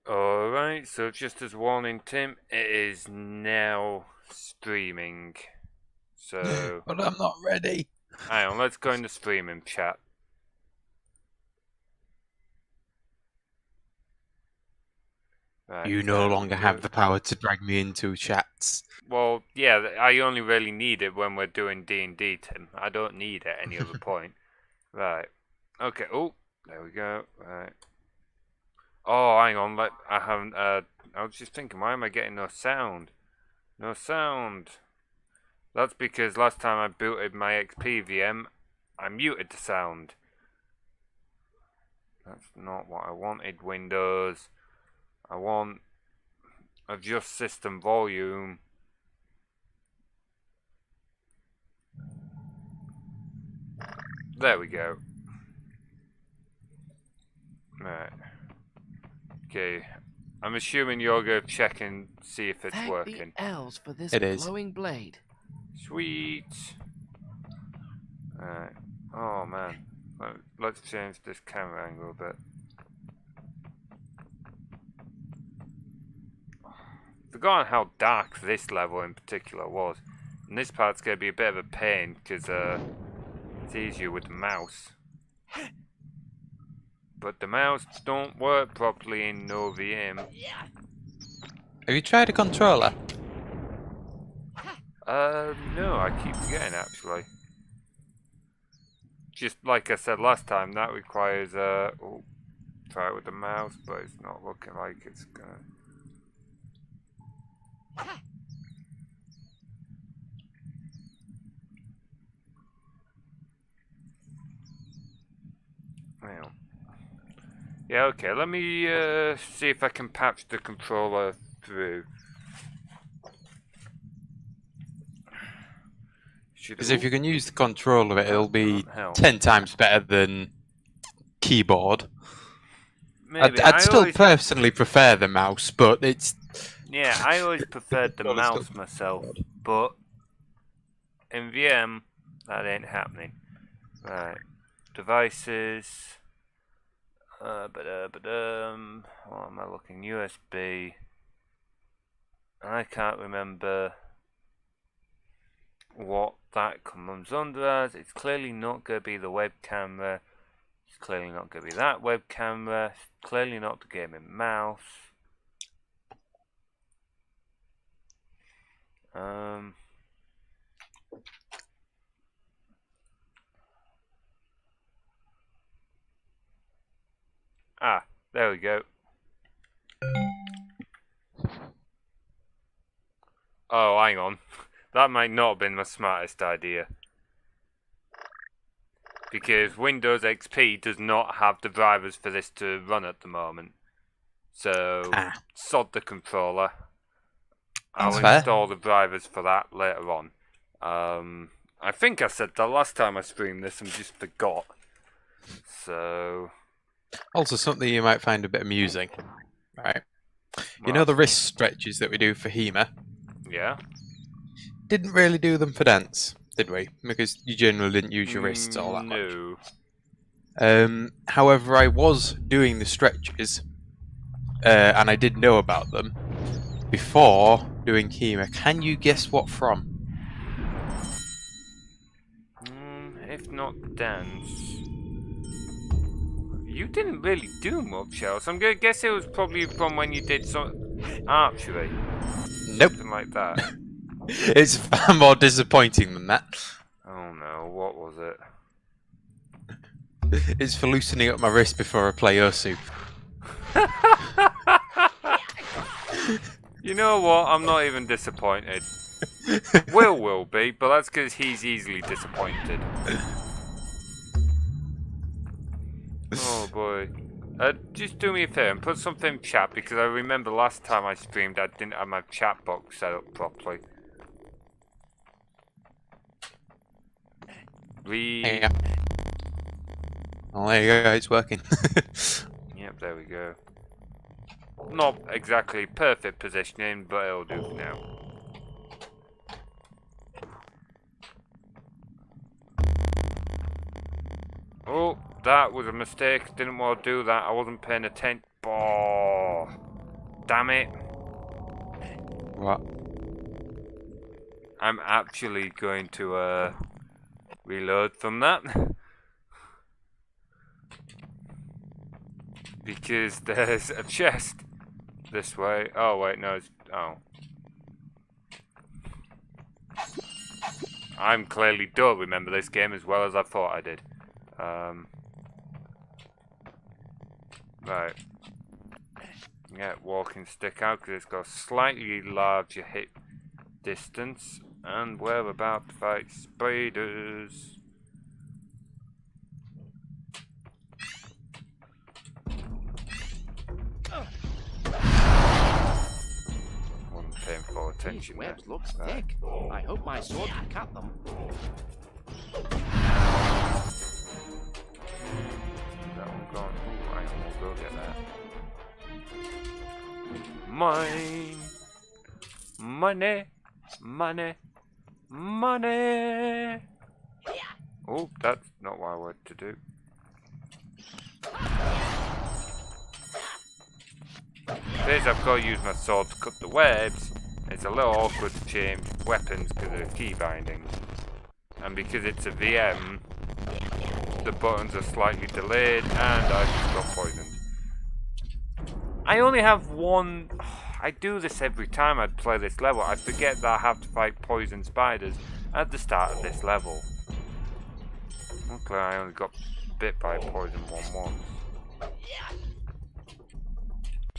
Alright, so just as warning, Tim, it is now streaming. So, But I'm not ready. hang on, let's go into streaming chat. Right, You no longer have the power to drag me into chats. Well, yeah, I only really need it when we're doing D&D, Tim. I don't need it at any other point. Right. Okay, oh, there we go. Right. Oh, hang on, I haven't, I was just thinking, why am I getting no sound? No sound. That's because last time I booted my XP VM, I muted the sound. That's not what I wanted, Windows. I want adjust system volume. There we go. Right. Okay. I'm assuming you're going to check and see if it's working. The elves for this It is. glowing blade. Sweet. Alright. Oh man. Let's change this camera angle a bit. Forgotten how dark this level in particular was. And this part's going to be a bit of a pain because it's easier with the mouse. But the mouse don't work properly in no VM. Have you tried a controller? No, I keep forgetting actually. Just like I said last time, that requires oh, try it with the mouse, but it's not looking like it's gonna. Well. Yeah, okay, let me see if I can patch the controller through. Because if you can use the controller, it'll be hell. 10 times better than keyboard. Maybe. I'd still personally prefer the mouse, but it's... Yeah, I always preferred the mouse myself, but in VM, that ain't happening. Right. Devices. What am I looking? USB. I can't remember what that comes under as. It's clearly not going to be the web camera. It's clearly not going to be that web camera. It's clearly not the gaming mouse. Ah, there we go. Oh, hang on. That might not have been the smartest idea. Because Windows XP does not have the drivers for this to run at the moment. So, sod the controller. I'll install the drivers for that later on. I think I said that last time I streamed this and just forgot. So... Also something you might find a bit amusing. Right. You know the wrist stretches that we do for HEMA? Yeah. Didn't really do them for dance, did we? Because you generally didn't use your wrists all that much. However, I was doing the stretches, and I did know about them before doing HEMA. Can you guess what from? If not dance... You didn't really do much else. I'm going to guess it was probably from when you did some archery. Nope. Something like that. It's far more disappointing than that. Oh no, what was it? It's for loosening up my wrist before I play Ursu. You know what? I'm not even disappointed. Will be, but that's because he's easily disappointed. Oh boy. Just do me a favor and put something in chat because I remember last time I streamed I didn't have my chat box set up properly. Yeah. Oh, there you go, it's working. Yep, there we go. Not exactly perfect positioning, but it'll do for now. Oh, that was a mistake. Didn't want to do that. I wasn't paying attention. Oh. Damn it. What? I'm actually going to reload from that. Because there's a chest this way. Oh wait, no, it's... oh. I'm clearly don't remember this game as well as I thought I did. Right. Get walking stick out because it's got slightly larger hit distance. And we're about to fight spiders. Wasn't paying full attention there. These webs look thick. I hope my sword can cut them. That one gone. Ooh, I almost will get that. Mine. Money. Money. Money. Oh, that's not what I wanted to do. This, I've got to use my sword to cut the webs. It's a little awkward to change weapons because of the key bindings. And because it's a VM, the buttons are slightly delayed and I just got poisoned. I only have one... I do this every time I play this level. I forget that I have to fight poison spiders at the start of this level. Luckily I only got bit by poison one once.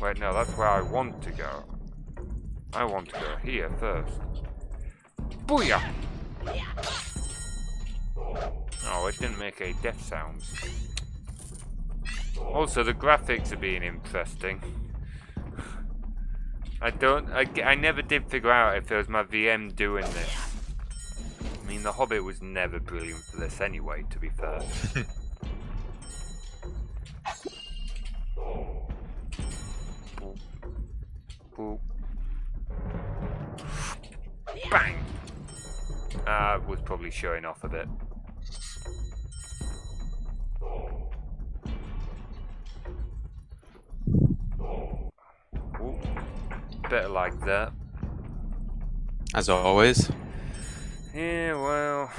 Wait, no, that's where I want to go. I want to go here first. Booyah! Oh, it didn't make any death sounds. Also, the graphics are being interesting. I never did figure out if it was my VM doing this. I mean, the Hobbit was never brilliant for this anyway, to be fair. Boop. Bang! Was probably showing off a bit. Ooh. Better like that. As always. Yeah, well...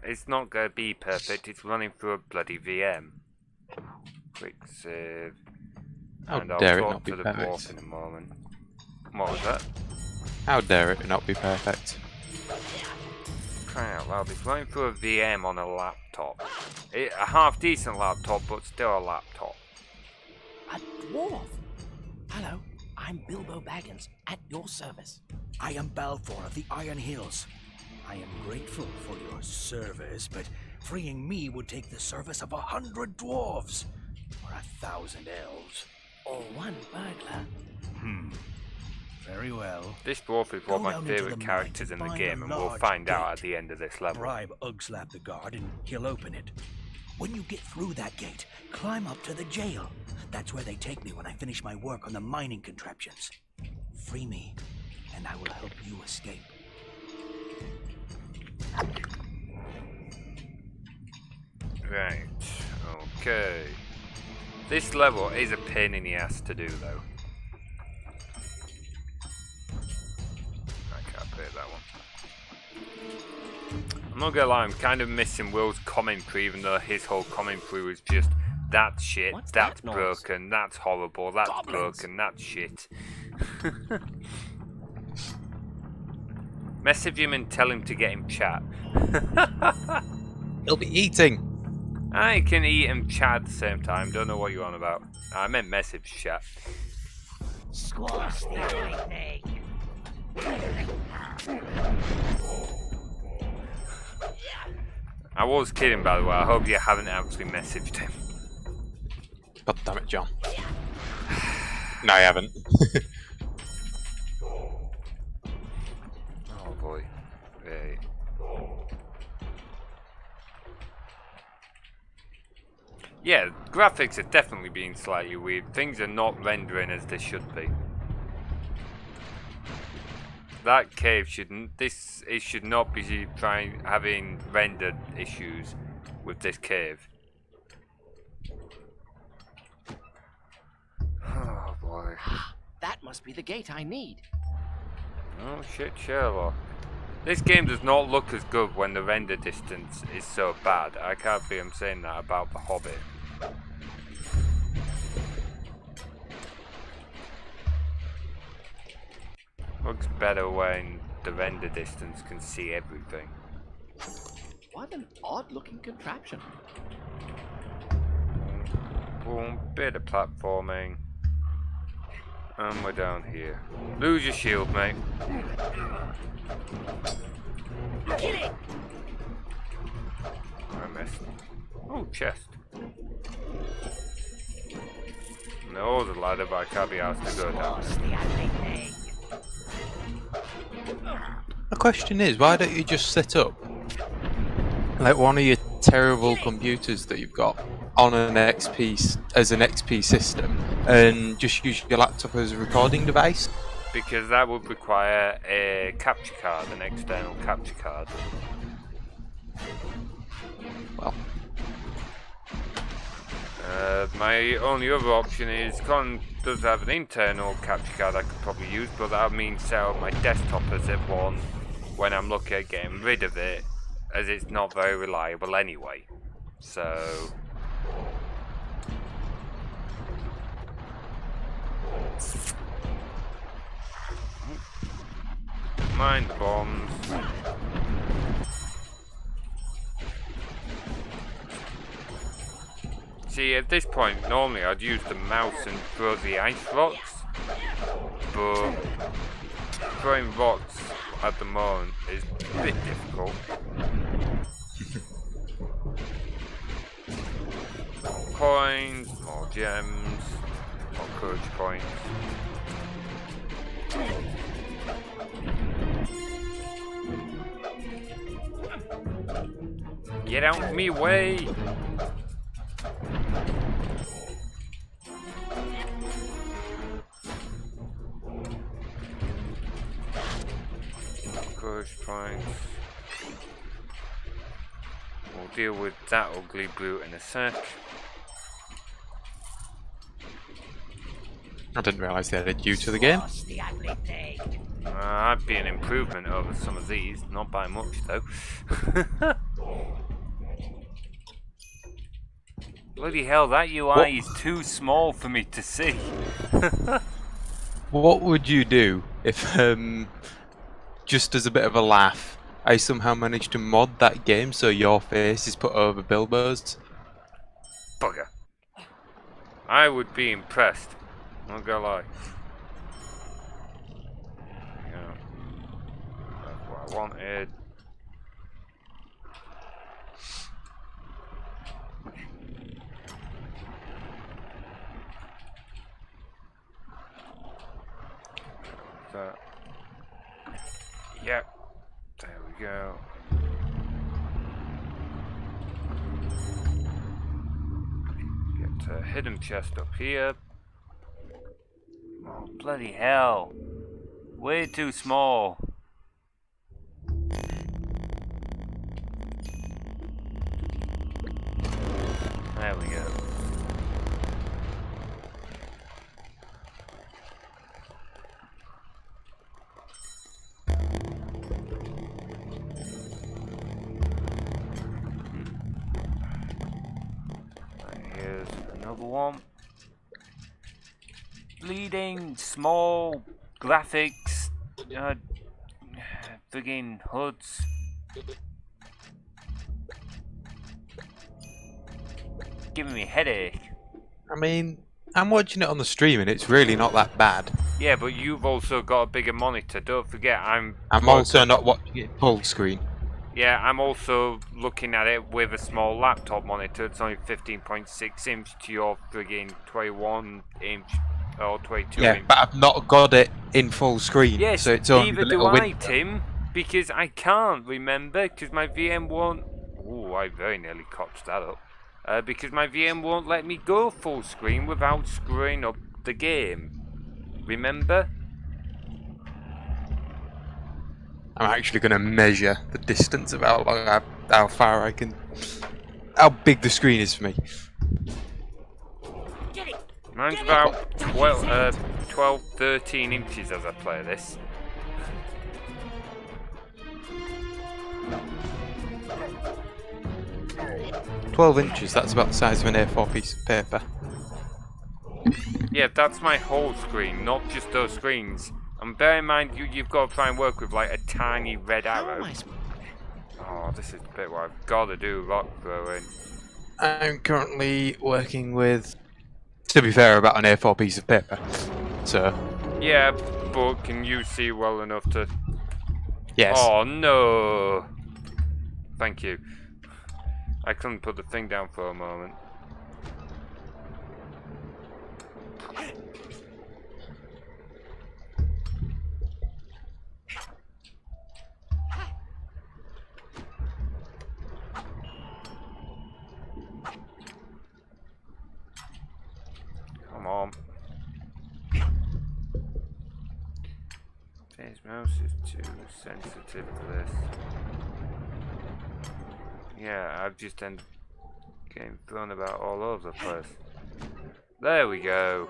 It's not going to be perfect. It's running through a bloody VM. Quick save. And I'll talk to the dwarf in a moment. What was that? How dare it not be perfect? Crying out loud, it's running through a VM on a laptop. A half decent laptop, but still a laptop. A dwarf? Hello, I'm Bilbo Baggins, at your service. I am Balfour of the Iron Hills. I am grateful for your service, but freeing me would take the service of 100 dwarves. Or 1,000 elves. Or one burglar. Very well. This dwarf is one of my favourite characters in the game, and we'll find out at the end of this level. Bribe Ugslap the guard, and he'll open it. When you get through that gate, climb up to the jail. That's where they take me when I finish my work on the mining contraptions. Free me, and I will help you escape. Right, okay. This level is a pain in the ass to do, though. I can't play that one. I'm not gonna lie, I'm kind of missing Will's commentary, even though his whole commentary was just, that's shit, that's broken, that's horrible, that's broken, that's shit. Message him and tell him to get him chat. He'll be eating. I can eat and chat at the same time. Don't know what you're on about. I meant message chat. Squash the lightning. I was kidding, by the way. I hope you haven't actually messaged him. God damn it, John. No, I haven't. Oh boy. Right. Yeah, graphics are definitely being slightly weird. Things are not rendering as they should be. That cave shouldn't. It should not be having rendered issues with this cave. Oh boy. must be the gate I need. Oh shit, Sherlock. This game does not look as good when the render distance is so bad. I can't believe I'm saying that about the Hobbit. Looks better when the render distance can see everything. What an odd-looking contraption. Boom, bit of platforming. And we're down here. Lose your shield, mate. Kill it! I missed. Oh, chest. No, the ladder, but I can't be asked to go down. The question is, why don't you just set up like one of your terrible computers that you've got on an XP as an XP system, and just use your laptop as a recording device? Because that would require a capture card, an external capture card. Well, my only other option is Con does have an internal capture card I could probably use, but that would mean set up my desktop as it one when I'm looking at getting rid of it, as it's not very reliable anyway. So mind the bombs. See, at this point, normally I'd use the mouse and throw the ice rocks, but throwing rocks at the moment is a bit difficult. More coins, more gems, more courage points. Get out of me way! Courage points. We'll deal with that ugly brute in a sec. I didn't realise they added you to the game. That'd be an improvement over some of these, not by much though. Bloody hell, that UI is too small for me to see. What would you do if, just as a bit of a laugh, I somehow managed to mod that game so your face is put over Bilbo's? Bugger. I would be impressed. Not gonna lie. Yeah. That's what I wanted. That. Yep. There we go. Get a hidden chest up here. Oh, bloody hell. Way too small. There we go. Here's another one. Bleeding, small, graphics, friggin' hoods. Giving me a headache. I mean, I'm watching it on the stream and it's really not that bad. Yeah, but you've also got a bigger monitor. Don't forget, I'm also not watching it full screen. Yeah, I'm also looking at it with a small laptop monitor. It's only 15.6 inch to your friggin' 21 inch or 22 Yeah, inch. but I've not got it in full screen. Yes, so it's only neither a do little I, window. Tim, because I can't remember, because my VM won't... Ooh, I very nearly cocked that up. Because my VM won't let me go full screen without screwing up the game. Remember? I'm actually going to measure the distance of how far I can... How big the screen is for me. Get it! Mine's about 12, 13 inches as I play this. $12 that's about the size of an A4 piece of paper. Yeah, that's my whole screen, not just those screens. And bear in mind, you've got to try and work with like a tiny red arrow. Oh, this is the bit where I've got to do rock throwing. I'm currently working with, to be fair, about an A4 piece of paper. So. Yeah, but can you see well enough to... Yes. Oh, no. Thank you. I couldn't put the thing down for a moment. Come on. This mouse is too sensitive to this. Yeah, I've just ended getting thrown about all over the place. There we go.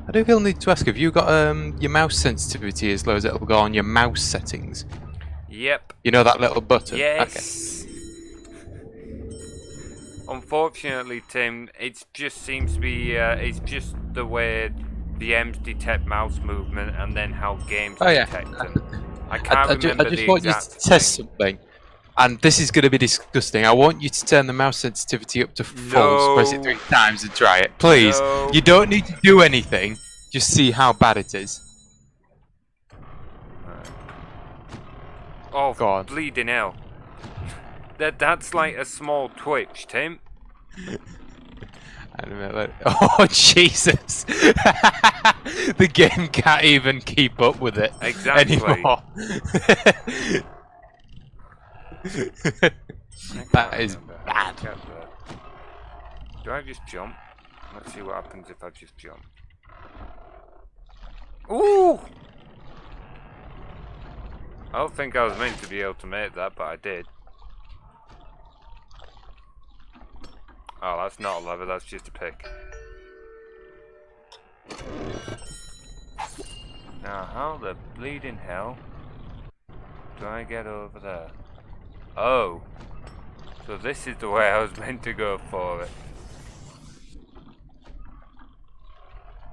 I do feel need to ask, have you got your mouse sensitivity as low as it'll go on your mouse settings? Yep. You know that little button? Yes. Okay. Unfortunately, Tim, it just seems to be, it's just the way VMs detect mouse movement and then how games detect them. I can't remember I just want you to test something, and this is going to be disgusting. I want you to turn the mouse sensitivity up to full, press it 3 times and try it. Please, you don't need to do anything, just see how bad it is. Oh, God. Bleeding hell. That's like a small twitch, Tim. Oh, Jesus! The game can't even keep up with it anymore. That is bad. Do I just jump? Let's see what happens if I just jump. Ooh! I don't think I was meant to be able to make that, but I did. Oh, that's not a lever, that's just a pick. Now, how the bleeding hell do I get over there? Oh! So this is the way I was meant to go for it.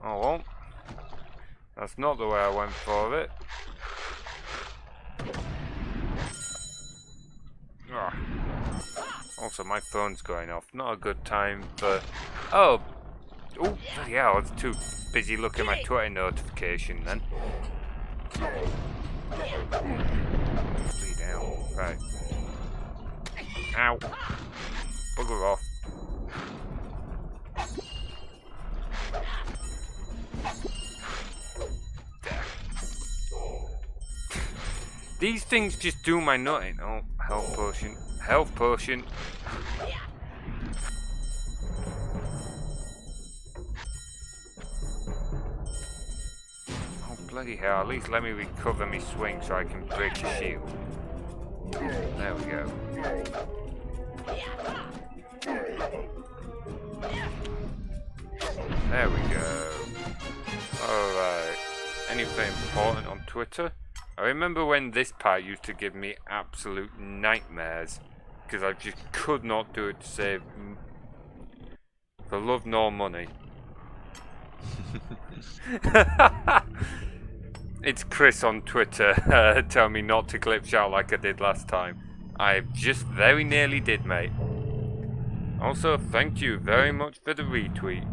Oh well. That's not the way I went for it. Ugh. Also, my phone's going off. Not a good time for... Oh! Oh, bloody hell, I was too busy looking at my Twitter notification then. Bleed out. Right. Ow. Bugger off. There. These things just do my nutting. Oh, health potion. Health potion. Oh, bloody hell. At least let me recover my swing so I can break the shield. There we go. There we go. Alright. Anything important on Twitter? I remember when this part used to give me absolute nightmares because I just could not do it to save for love nor money. It's Chris on Twitter telling me not to glitch out like I did last time. I just very nearly did, mate. Also, thank you very much for the retweet.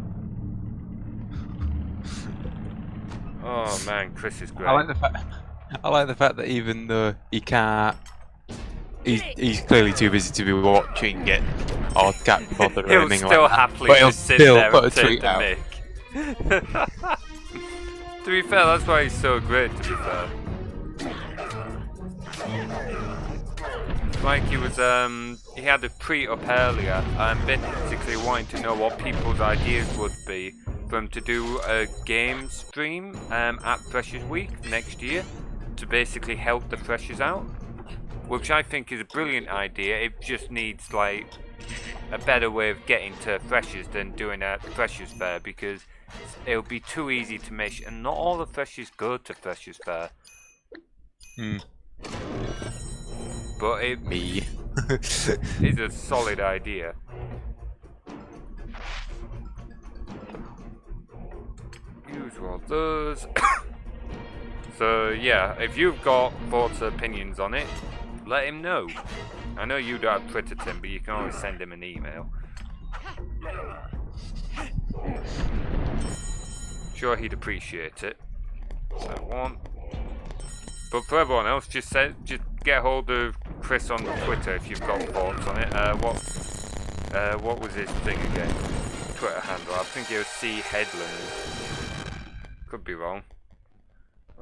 Oh man, Chris is great. I like the fact that even though he can't, he's clearly too busy to be watching it or can't bother or anything like that. But he'll still put a tweet out. To be fair, that's why he's so great, to be fair. Like he was, he had a tweet up earlier, basically wanting to know what people's ideas would be for him to do a game stream at Freshers Week next year to basically help the freshers out, which I think is a brilliant idea. It just needs like a better way of getting to Freshers than doing a Freshers Fair, because it'll be too easy to miss, and not all the Freshers go to Freshers Fair. But it is a solid idea. Use all those. So yeah, if you've got thoughts or opinions on it, let him know. I know you don't have Twitter, Tim, but you can always send him an email. Sure, he'd appreciate it. So one. But for everyone else, just get hold of Chris on Twitter if you've got thoughts on it. What was his thing again? Twitter handle. I think it was C Headland. Could be wrong.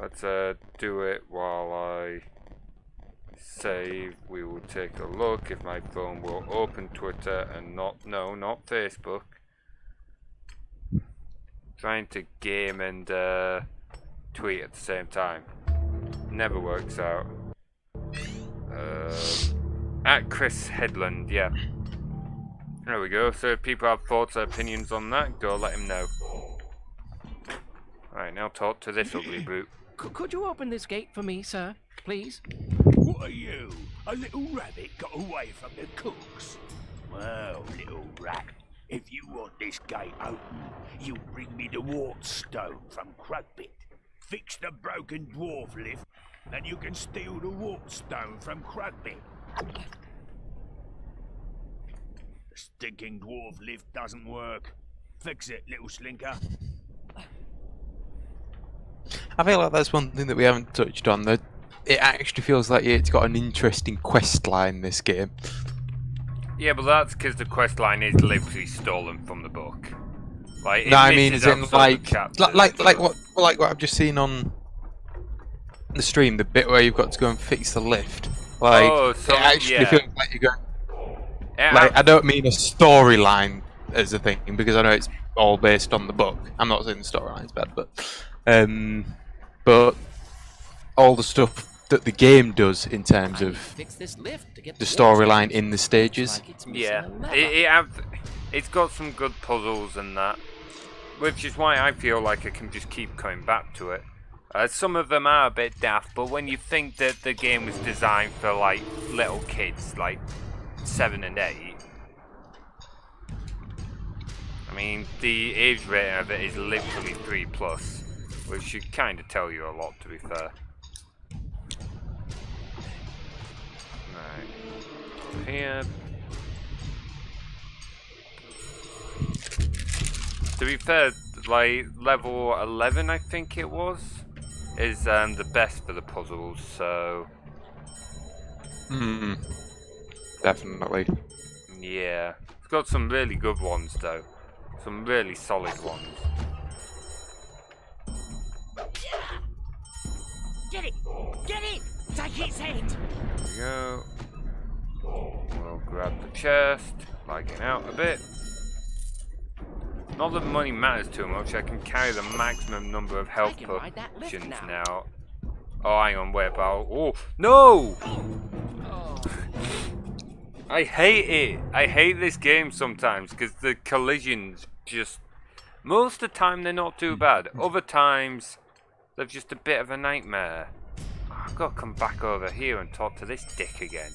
Let's do it while I save. We will take a look if my phone will open Twitter and not Facebook. Trying to game and tweet at the same time. Never works out. At Chris Headland, yeah. There we go. So if people have thoughts or opinions on that, go let him know. Right, now talk to this ugly brute. Could you open this gate for me, sir? Please? What are you? A little rabbit got away from the cooks? Well, little rat, if you want this gate open, you bring me the wart stone from Croakpit. Fix the broken dwarf lift, and you can steal the wart stone from Croakpit. The stinking dwarf lift doesn't work. Fix it, little slinker. I feel like that's one thing that we haven't touched on. That it actually feels like it's got an interesting quest line, this game. Yeah, but that's because the quest line is literally stolen from the book. Like, no, I mean, as in like what I've just seen on the stream, the bit where you've got to go and fix the lift. Like, it actually feels like you're going. Like, I don't mean a storyline as a thing, because I know it's all based on the book. I'm not saying the storyline's bad, but all the stuff that the game does in terms of the storyline in the stages. Yeah, it's got some good puzzles and that, which is why I feel like I can just keep coming back to it. Some of them are a bit daft, but when you think that the game was designed for like little kids, like 7 and 8, I mean, the age rating of it is literally 3+, which should kind of tell you a lot, to be fair. Right. Here. To be fair, like, level 11, I think it was, is the best for the puzzles, so... Definitely. Yeah. It's got some really good ones, though. Some really solid ones. Get it! Get it! Take its head! There we go. We'll grab the chest, lagging out a bit. Not that money matters too much, I can carry the maximum number of health potions now. Oh, hang on, wait, pal. Oh, no! I hate it. I hate this game sometimes because the collisions just... Most of the time they're not too bad. Other times they're just a bit of a nightmare. Oh, I've got to come back over here and talk to this dick again.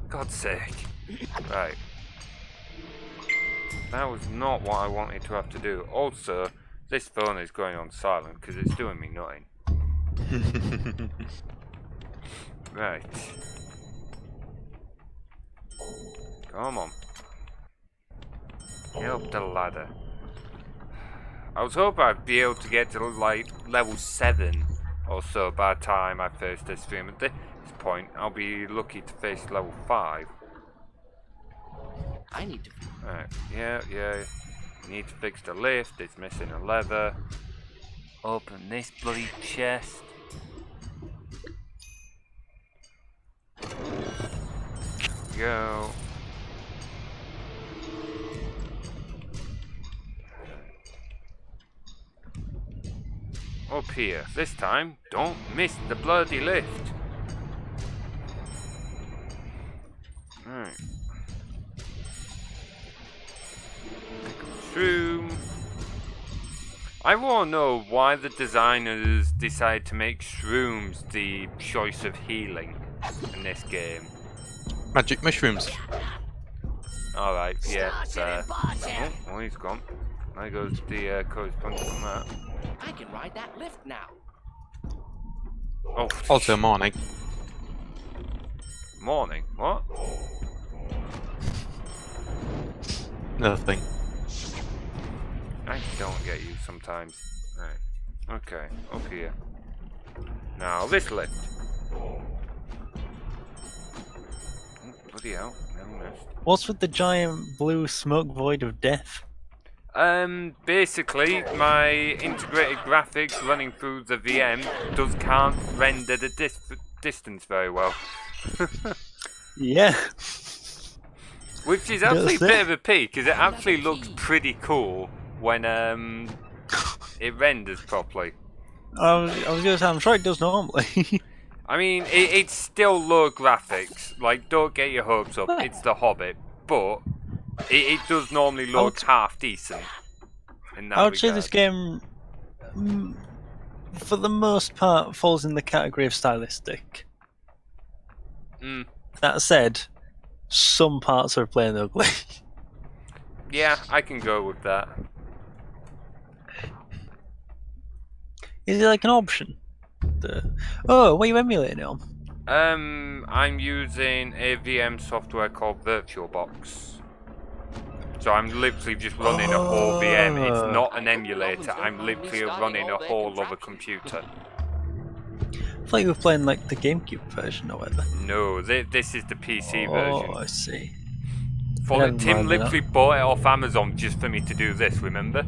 God's sake. Right. That was not what I wanted to have to do. Also, this phone is going on silent because it's doing me nothing. Right. Come on. Get up the ladder. I was hoping I'd be able to get to like level 7 or so by the time I face this stream. At this point, I'll be lucky to face level 5. I need to... Alright, yeah. Need to fix the lift, it's missing a lever. Open this bloody chest. Go. Up here. This time, don't miss the bloody lift. Alright. shroom. I want to know why the designers decide to make shrooms the choice of healing in this game. Magic mushrooms. Alright, yeah, fair. Oh, he's gone. There goes the correspondence on that. I can ride that lift now. Oh, Also morning. Morning? What? Nothing. I don't get you sometimes. Right. Okay, up here. Now this lift. Oh, bloody hell, no missed. What's with the giant blue smoke void of death? Basically, my integrated graphics running through the VM can't render the distance very well. Yeah. Which is actually a bit of a peak, because it actually looks pretty cool when it renders properly. I was going to say, I'm sure it does normally. I mean, it's still low graphics. Like, don't get your hopes up. It's the Hobbit, but it does normally look half decent. In that I would say regard. this game, for the most part, falls in the category of stylistic. That said, some parts are plain ugly. Yeah, I can go with that. Is it like an option? Oh, what are you emulating it on? I'm using a VM software called VirtualBox. So I'm literally just running a whole VM. It's not an emulator. I'm literally running a whole other computer. I thought you were playing like the GameCube version or whatever. No, this is the PC version. Oh, I see. Tim literally bought it off Amazon just for me to do this, remember?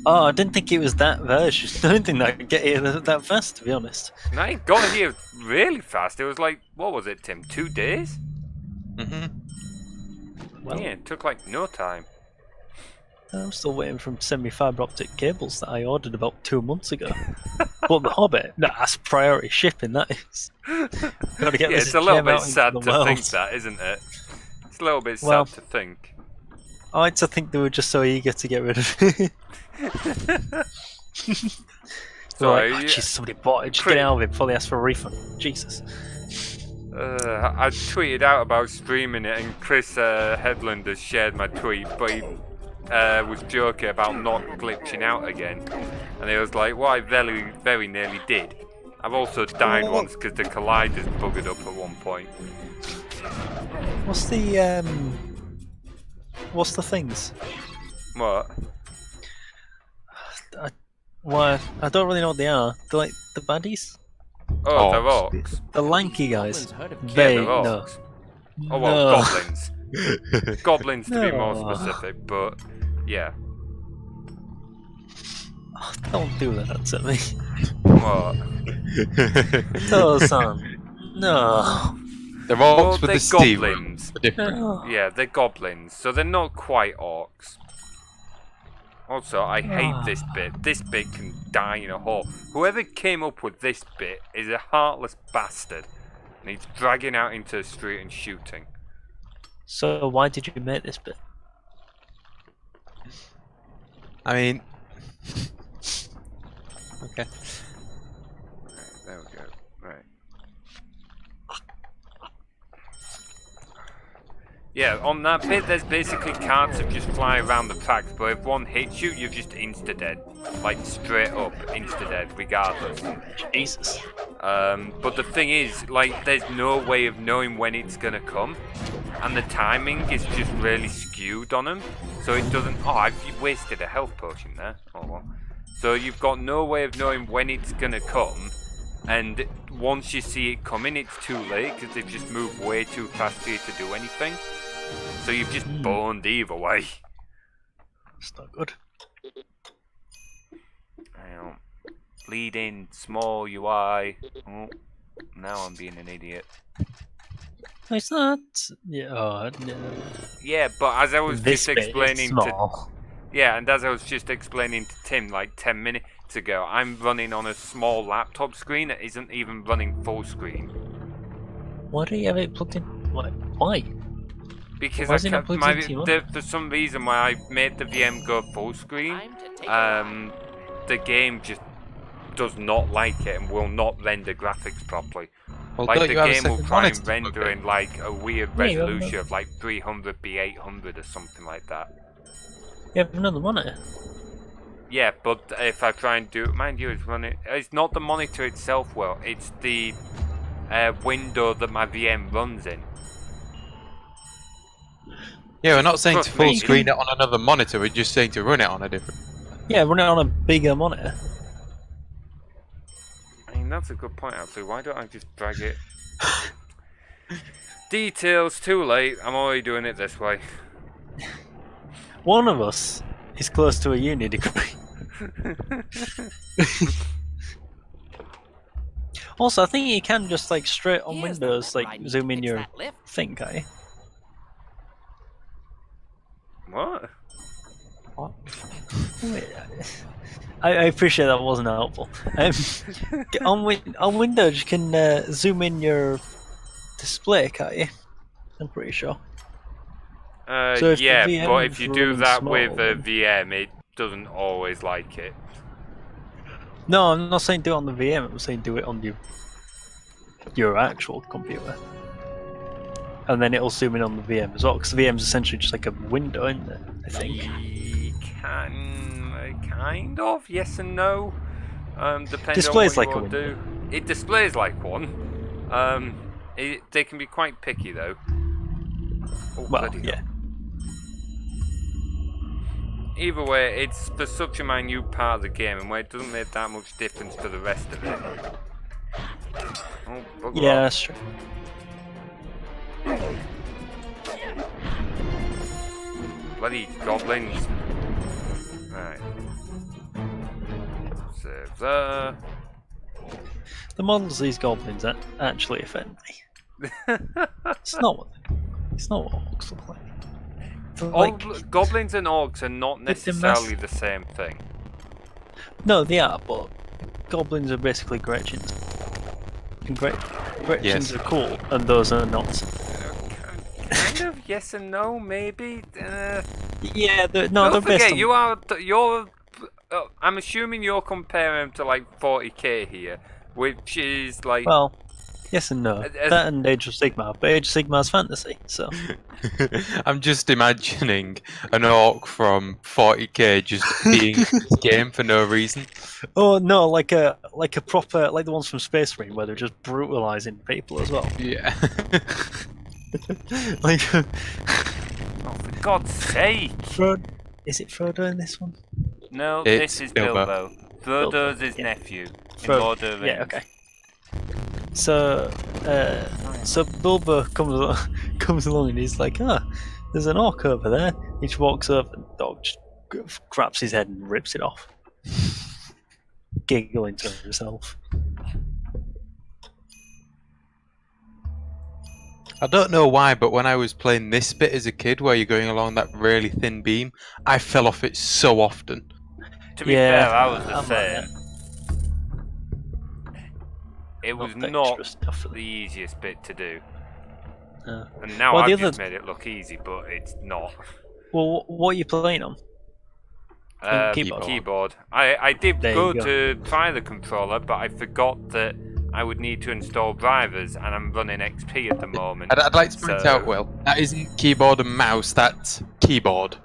Oh, I didn't think it was that version. I didn't think that could get here that fast, to be honest. No, it got here really fast. It was like, what was it, Tim? 2 days? Well, Yeah, it took like no time. I'm still waiting for semi-fibre optic cables that I ordered about 2 months ago. But the Hobbit, that's priority shipping, that is. Gotta get this It's a little gem bit out into sad the to world. think that, isn't it? It's a little bit Well, sad to think. I like to think they were just so eager to get rid of it. Sorry, Like, jeez, somebody bought it, just get it out of it before they ask for a refund. Jesus. I tweeted out about streaming it, and Chris Headland has shared my tweet, but he was joking about not glitching out again. And he was like, well, I very, very nearly did. I've also died once because the collider's buggered up at one point. What's the things? What? I don't really know what they are. They're like the baddies? Oh, they're orcs. The lanky guys. Goblins heard of They, they're no. orcs. Oh, well, No. goblins. Goblins, to be more No. specific, but yeah. Oh, don't do that to me. What? Tosan. No. They're Well, orcs with they're the steel. goblins. They're different. No. Yeah, they're goblins, so they're not quite orcs. Also, I hate this bit. This bit can die in a hole. Whoever came up with this bit is a heartless bastard. And he's dragging out into the street and shooting. So why did you make this bit? I mean... okay. Right, there we go. Right. Yeah, on that bit, there's basically cards that just fly around the tracks, but if one hits you, you're just insta-dead. Like, straight up, insta-dead, regardless. Jesus. But the thing is, like, there's no way of knowing when it's gonna come, and the timing is just really skewed on them, so it doesn't... Oh, I've wasted a health potion there. Oh, well. So you've got no way of knowing when it's gonna come, and once you see it coming, it's too late, because they've just moved way too fast for you to do anything. So you've just boned either way. It's not good. Bleeding, small UI. Oh, now I'm being an idiot. No, it's not. Yeah, oh, no. Yeah, but as I was This just bit is explaining to... small. Yeah, and as I was just explaining to Tim like 10 minutes ago, I'm running on a small laptop screen that isn't even running full screen. Why do you have it plugged in? Why? Because Why is it not plugged into your monitor? for some reason when I made the VM go full screen, the game just does not like it and will not render graphics properly. Well, Like don't the you have a game will second try and monitor render plugged in like a weird Yeah, you have resolution of like 300x800 or something like that. You have another monitor. Yeah, but if I try and do, mind you, it's not the monitor itself. Well, it's the window that my VM runs in. Yeah, we're not saying to Trust me. full screen it on another monitor. We're just saying to run it on a different. Yeah, run it on a bigger monitor. I mean, that's a good point actually. Why don't I just drag it? Details, too late. I'm already doing it this way. One of us is close to a uni degree. Also, I think you can just like straight on Here's the Windows, lever I like need zoom to in fix your that lift. thing, can't you? What? Wait, I appreciate that wasn't helpful. On Windows, you can zoom in your display, can't you? I'm pretty sure. So if the yeah, VM but if you do runs that small, with a then- VM, it doesn't always like it. No, I'm not saying do it on the VM. I'm saying do it on your actual computer, and then it'll zoom in on the VM as well. Because the VM is essentially just like a window, isn't it? I think. Kind of, yes and no. Depending Displays on like what a you window. do. It displays like one. They can be quite picky though. Oh, Well, bloody hell. yeah. Either way, it's for such a minute part of the game, and where it doesn't make that much difference to the rest of it. Oh, bugger Yeah, off. that's true. Bloody goblins. Right. Save there. The models of these goblins actually offend me. It's not what orcs look like. They're like- Goblins and orcs are not With the necessarily the same thing. No, they are, but goblins are basically Gretchens. And Gretchens Yes. are cool, and those are not. Kind of yes and no, maybe. Yeah, they're Don't based forget, on... you're. I'm assuming you're comparing to like 40k here, which is like. Well, yes and no. As- That and Age of Sigmar, but Age of Sigmar's fantasy, so... I'm just imagining an orc from 40k just being in this game for no reason. Oh no, like a proper, like the ones from Space Marine, where they're just brutalizing people as well. Yeah. Like, Oh, for God's sake! Is it Frodo in this one? No, It's this is Bilbo. Bilbo. Frodo's Bilbo, his yeah. nephew. In Frodo, Lord of the yeah, Rings. okay. So Bilbo comes along and he's like, there's an orc over there. He just walks up and the dog just grabs his head and rips it off, giggling to himself. I don't know why, but when I was playing this bit as a kid, where you're going along that really thin beam, I fell off it so often. To be Yeah, fair, I was the I'm like same. It was the not extra stuff for the easiest bit to do. the- And now Well, the I've other- just made it look easy, but it's not. Well, what are you playing on? Keyboard. I did There go you go. to try the controller, but I forgot that I would need to install drivers, and I'm running XP at the moment. I'd like to point So- out, Will, that isn't keyboard and mouse, that's keyboard.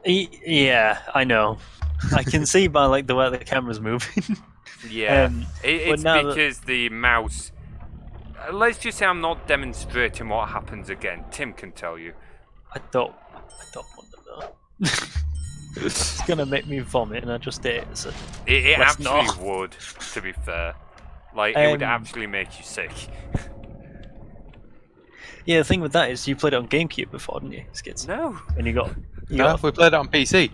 Yeah, I know. I can see by like the way the camera's moving. Yeah, but it's now that- because the mouse. Let's just say I'm not demonstrating what happens again. Tim can tell you. I don't want to know. It's gonna make me vomit, and I just did it. So. It Let's actually not. would, to be fair. Like, it would Um, actually make you sick. Yeah, the thing with that is you played it on GameCube before, didn't you, Skids? No. And you got No, we played it on PC.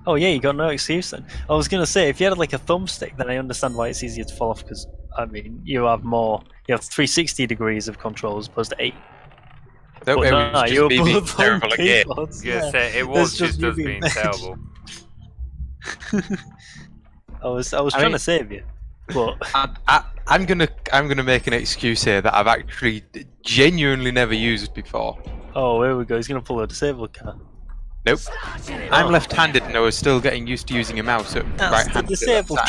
Oh yeah, you got no excuse then. I was gonna say if you had like a thumbstick, then I understand why it's easier to fall off because I mean you have 360 degrees of control as opposed to 8. That way But it was you were just me being both on terrible at game. keyboards, Yeah, yeah. say, it It's was just just you us being being mad. terrible. I was trying mean- to save you. But I'm gonna make an excuse here that I've actually genuinely never used before. oh, here we go. He's gonna pull a disabled card. Nope. I'm left-handed and I was still getting used to using a mouse at That's right-handed. the disabled.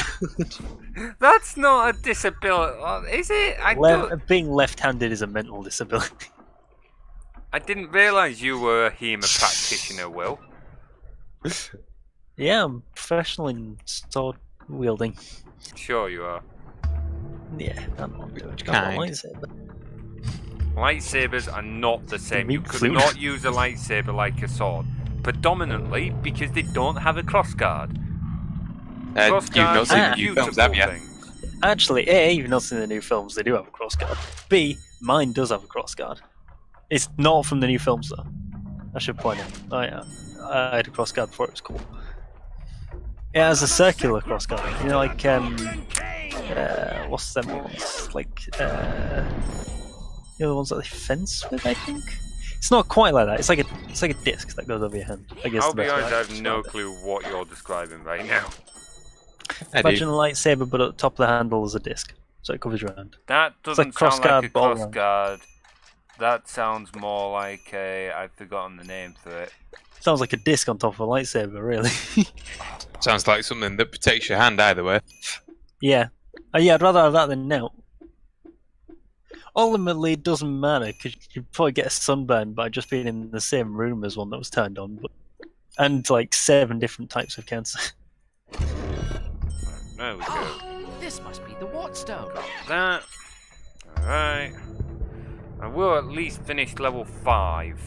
That's not a disability, is it? Being left-handed is a mental disability. I didn't realise you were a HEMA practitioner, Will. Yeah, I'm professional in sword wielding. Sure you are. Yeah, I'm not doing Kind. lightsaber. Lightsabers are not the same. You Meat could flute. not use a lightsaber like a sword. Predominantly because they don't have a crossguard. You've not seen the new beautiful films, have you? things. Actually, A, you've not seen the new films, they do have a crossguard. B, mine does have a crossguard. It's not from the new films though. I should point out. I had a crossguard before it was cool. It has a circular crossguard. You know, like what's them ones? Like the other ones that they fence with, I think. It's not quite like that. It's like a disc that goes over your hand. I guess. I'll the be best way honest, I to have no describe it. clue what you're describing right now. Imagine a lightsaber, but at the top of the handle is a disc, so it covers your hand. That doesn't like sound like a crossguard, but all round. crossguard. That sounds more like a... I've forgotten the name for it. Sounds like a disc on top of a lightsaber, really. Sounds like something that protects your hand either way. Yeah. Yeah, I'd rather have that than no. Ultimately, it doesn't matter, because you'd probably get a sunburn by just being in the same room as one that was turned on. And like 7 different types of cancer. There we go. This must be the Wattstone. That. Alright. I will at least finish level 5.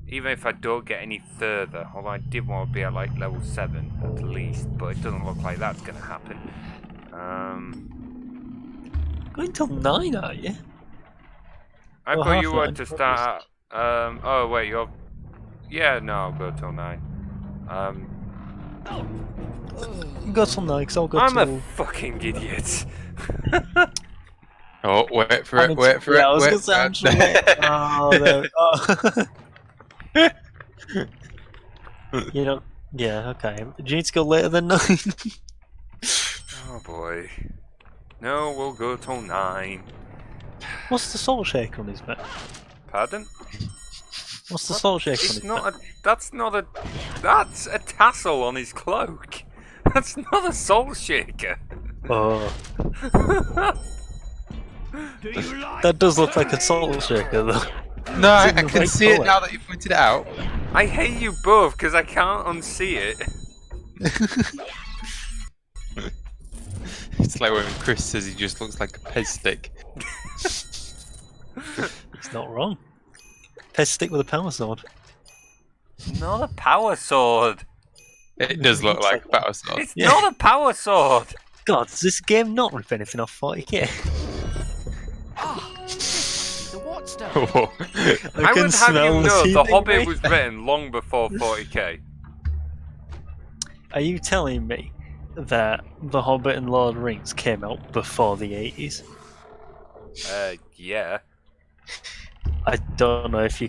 Even if I don't get any further. Although I did want to be at like level 7 at least. But it doesn't look like that's going to happen. Going till 9, are you? I Well, thought half you that were in to progress. start. Oh wait, you're. Yeah, no, I'll go till 9. You can go till 9, because I'll go I'm till... a fucking idiot. Oh, wait for it, wait for it. Yeah, I was wait going to say, I'm for sure. it. Oh, there. Oh. You know, yeah, okay. Do you need to go later than 9? Oh boy. No, we'll go till 9. What's the salt shaker on his back? Pardon? What's the salt shaker on It's his not back? a. That's not a. That's a tassel on his cloak. That's not a soul shaker. Oh. That does look like a salt shaker, though. No, I It's in the can right see it colour. now that you've pointed it out. I hate you both because I can't unsee it. It's like when Chris says he just looks like a pez stick. He's not wrong. Pez stick with a power sword. Not a power sword. It does look like a power sword. It's not a power sword. God, does this game not rip anything off 40k? The Wattstone. Oh. I would have you know The Hobbit mate. was written long before 40k. Are you telling me that The Hobbit and Lord of the Rings came out before the 80s? Yeah. I don't know if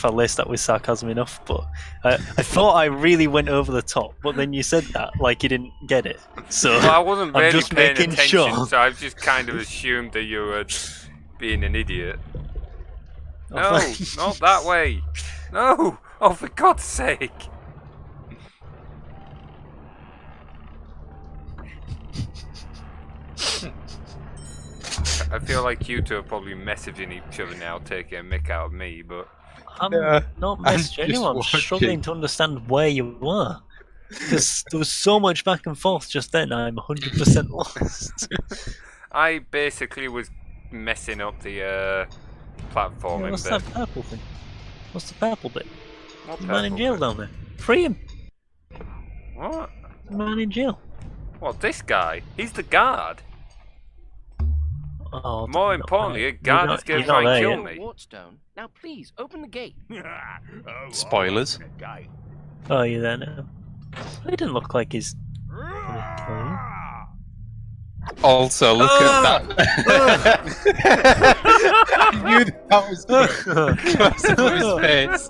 I laced that with sarcasm enough, but I thought I really went over the top. But then you said that like you didn't get it. So Well, I wasn't I'm really just paying making attention, sure. so I've just kind of assumed that you were being an idiot. Oh, No, thanks. not that way. No! Oh, for God's sake! I feel like you two are probably messaging each other now, taking a mick out of me, but... I'm Yeah, not I'm messaging just anyone. I'm struggling watching. to understand where you were. Because there was so much back and forth just then, I'm 100% lost. I basically was messing up the platforming What's bit. that purple thing? What's the purple bit? What The man in purple jail bit? down there. Free him. What? The man in jail. What, this guy? He's the guard. Oh, More importantly, a guard is going to try and kill me. Wattstone. Now please open the gate. Spoilers. Oh, you're there now. He didn't look like he's. Also, look at that. I knew that was good. Close up of his face.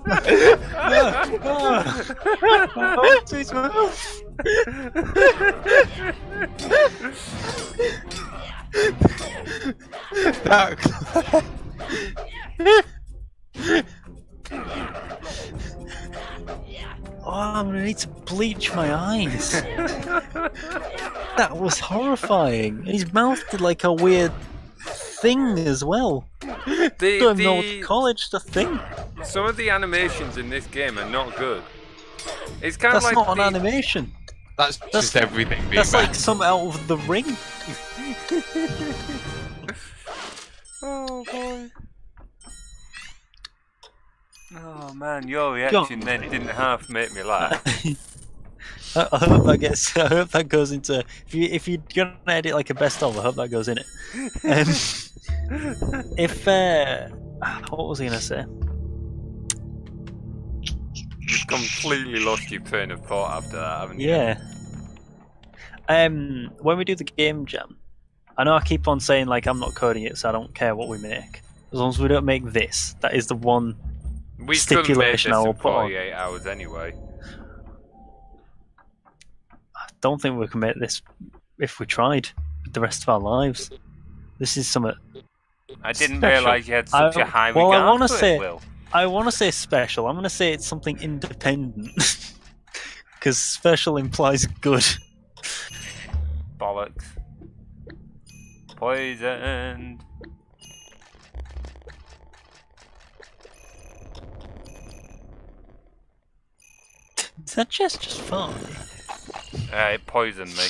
That. Oh, I'm gonna need to bleach my eyes. That was horrifying. His mouth did like a weird thing as well. Don't even know what to call it, just a thing. Some of the animations in this game are not good. It's kind of That's like not an animation. That's just everything being That's bad. like some out of the ring. Oh boy. Oh man, your reaction then didn't half make me laugh. I hope that gets. I hope that goes into. If you're gonna edit like a best of, I hope that goes in it. What was I gonna say? You've completely lost your train of thought after that, haven't you? Yeah. When we do the game jam, I know I keep on saying like I'm not coding it, so I don't care what we make, as long as we don't make this. That is the one We couldn't make this stipulation I will in put on. 48 hours anyway. I don't think we can make this if we tried with the rest of our lives. This is something. I didn't Special. realise you had such a high regard I want to for say. it, Will. I want to say special. I'm going to say it's something independent, because special implies good. Bollocks. Poisoned. Is that just fine? It poisoned me.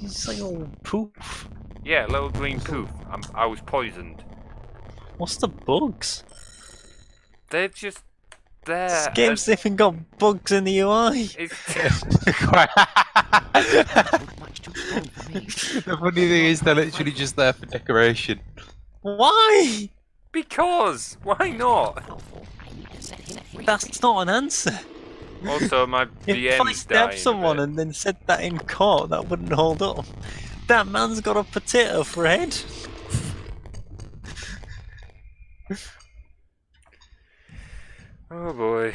It's like all poof. Yeah, little green poof. I was poisoned. What's the bugs? They're just there. This game's even got bugs in the UI. Much too strong for me. The funny thing is, they're literally just there for decoration. Why? Because why not? Helpful. I need to set him free. That's not an answer. Also, my If I VM's dying. stabbed a someone bit. and then said that in court, that wouldn't hold up. That man's got a potato for a head. Oh boy.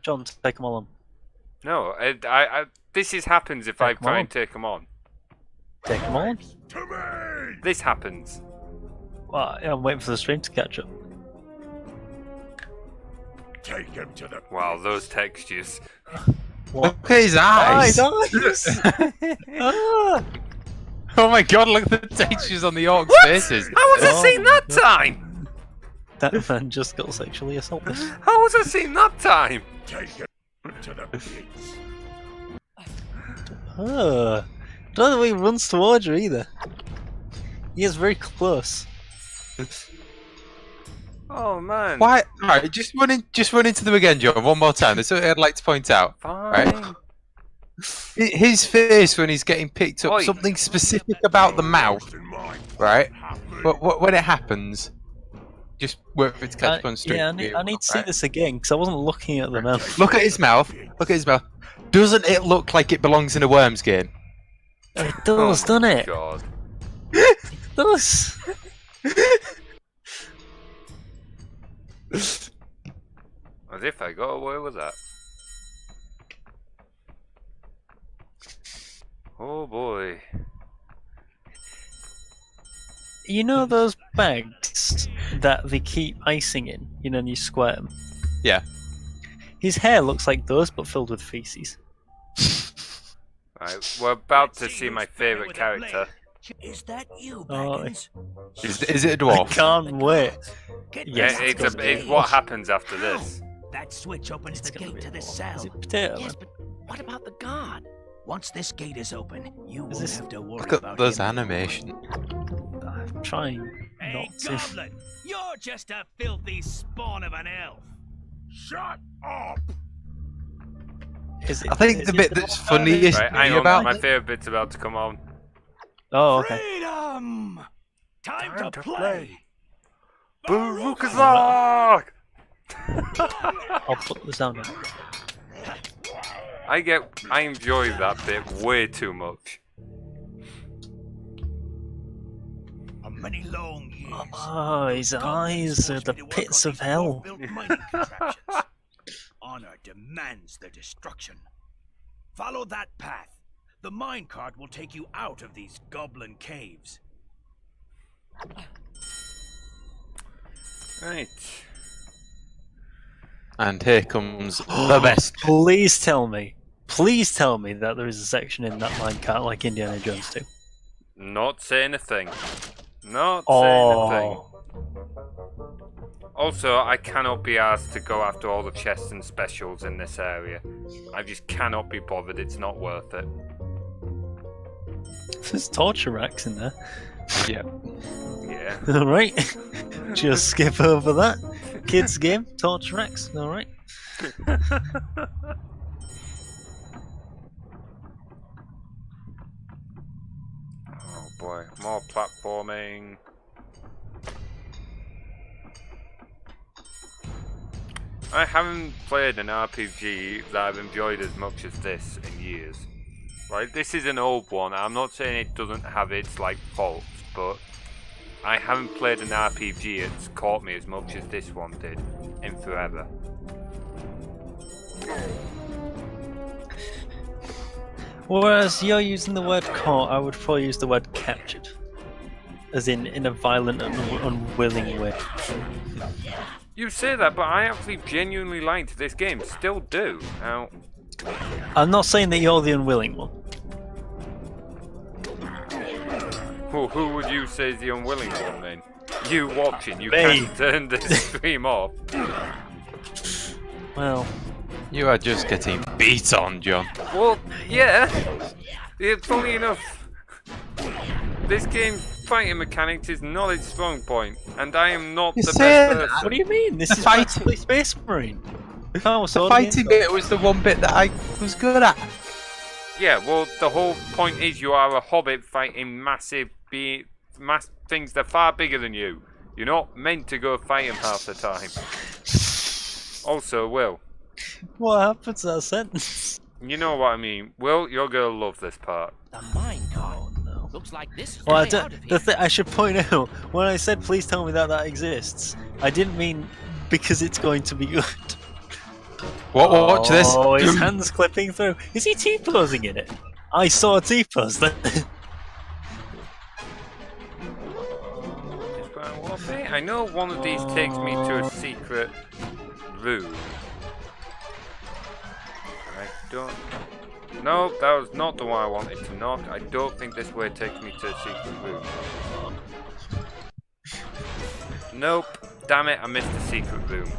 John, take them all on. No, this happens if I Take 'em try on. and take them on. Take them on. This happens. Well, yeah, I'm waiting for the stream to catch up. Take him to the Wow, those textures. What? Look at his eyes! Ah! Oh my god, look at the textures on the orcs' faces. How was I Oh, seen that no. time? That man just got sexually assaulted. How was I seen that time? take him to the pits. I don't think he runs towards you either. He is very close. Oh man. Why? Alright, just run into them again, John, one more time. There's something I'd like to point out. Fine. His face when he's getting picked up, Oi. something specific about the mouth, In mind. right? But when it happens, just work for it to catch up on stream. Yeah, I need to see this again because I wasn't looking at the mouth. Look at his mouth. Look at his mouth. Doesn't it look like it belongs in a Worms game? It does, doesn't it? God. It does. As if I got away with that. Oh boy. You know those bags that they keep icing in, and you squirt them? Yeah. His hair looks like those, but filled with feces. Right, we're about to see my favourite character. Is that you, Oh, Baggins? Is it a I dwarf? can't wait. Get Yes, back Yeah, to it's the gate. what happens after this. That switch opens It's the gonna gate be to the Is cell. it potato? Yes, but what about the god? Once this gate is open, you won't this- have to worry Look at about those him. animations. I'm trying Hey, not to. Goblin! You're just a filthy spawn of an elf! Shut up! Is it, I think the bit that's funniest Right, to hang me on, about my favourite bit's about to come on. Oh, okay. Freedom! Time to play! Barukazak! I'll put the sound on. I enjoy that bit way too much. Many long years. Oh, his eyes are the pits of hell. Honor demands their destruction. Follow that path. The minecart will take you out of these goblin caves. Right. And here comes the best. Please tell me that there is a section in that minecart like Indiana Jones 2. Not saying a thing. Not saying a thing. Also, I cannot be asked to go after all the chests and specials in this area. I just cannot be bothered. It's not worth it. There's torture racks in there. Yeah. Yeah. Alright. Just skip over that. Kids game, torture racks, alright. Oh boy, more platforming. I haven't played an RPG that I've enjoyed as much as this in years. Right, this is an old one. I'm not saying it doesn't have its like faults, but I haven't played an RPG that's caught me as much as this one did in forever. Whereas you're using the word caught, I would probably use the word captured. As in a violent and unwilling way. You say that, but I actually genuinely liked this game. Still do. Now, I'm not saying that you're the unwilling one. who would you say is the unwilling one then? You watching, you Me. can't turn the stream off. Well, You are just getting beat on, John. Well, yeah. Funny enough, this game's fighting mechanics is not its strong point, and I am not You the say best that. person. what do you mean? This is fighting- practically Space Marine. Oh, The so fighting bit was the one bit that I was good at. Yeah, well, the whole point is you are a hobbit fighting massive things that are far bigger than you. You're not meant to go fight them half the time. Also, Will, What happened to that sentence? you know what I mean. Will, you're gonna love this part. The minecart. Looks like this is the Well, way out of the here. I should point out, when I said please tell me that that exists, I didn't mean because it's going to be good. Watch this. Oh, his hand's clipping through. Is he T-posing in it? I saw a T-pose then. I know one of these takes me to a secret room. I don't... No, that was not the one I wanted to knock. I don't think this way takes me to a secret room. Nope. Damn it, I missed the secret room.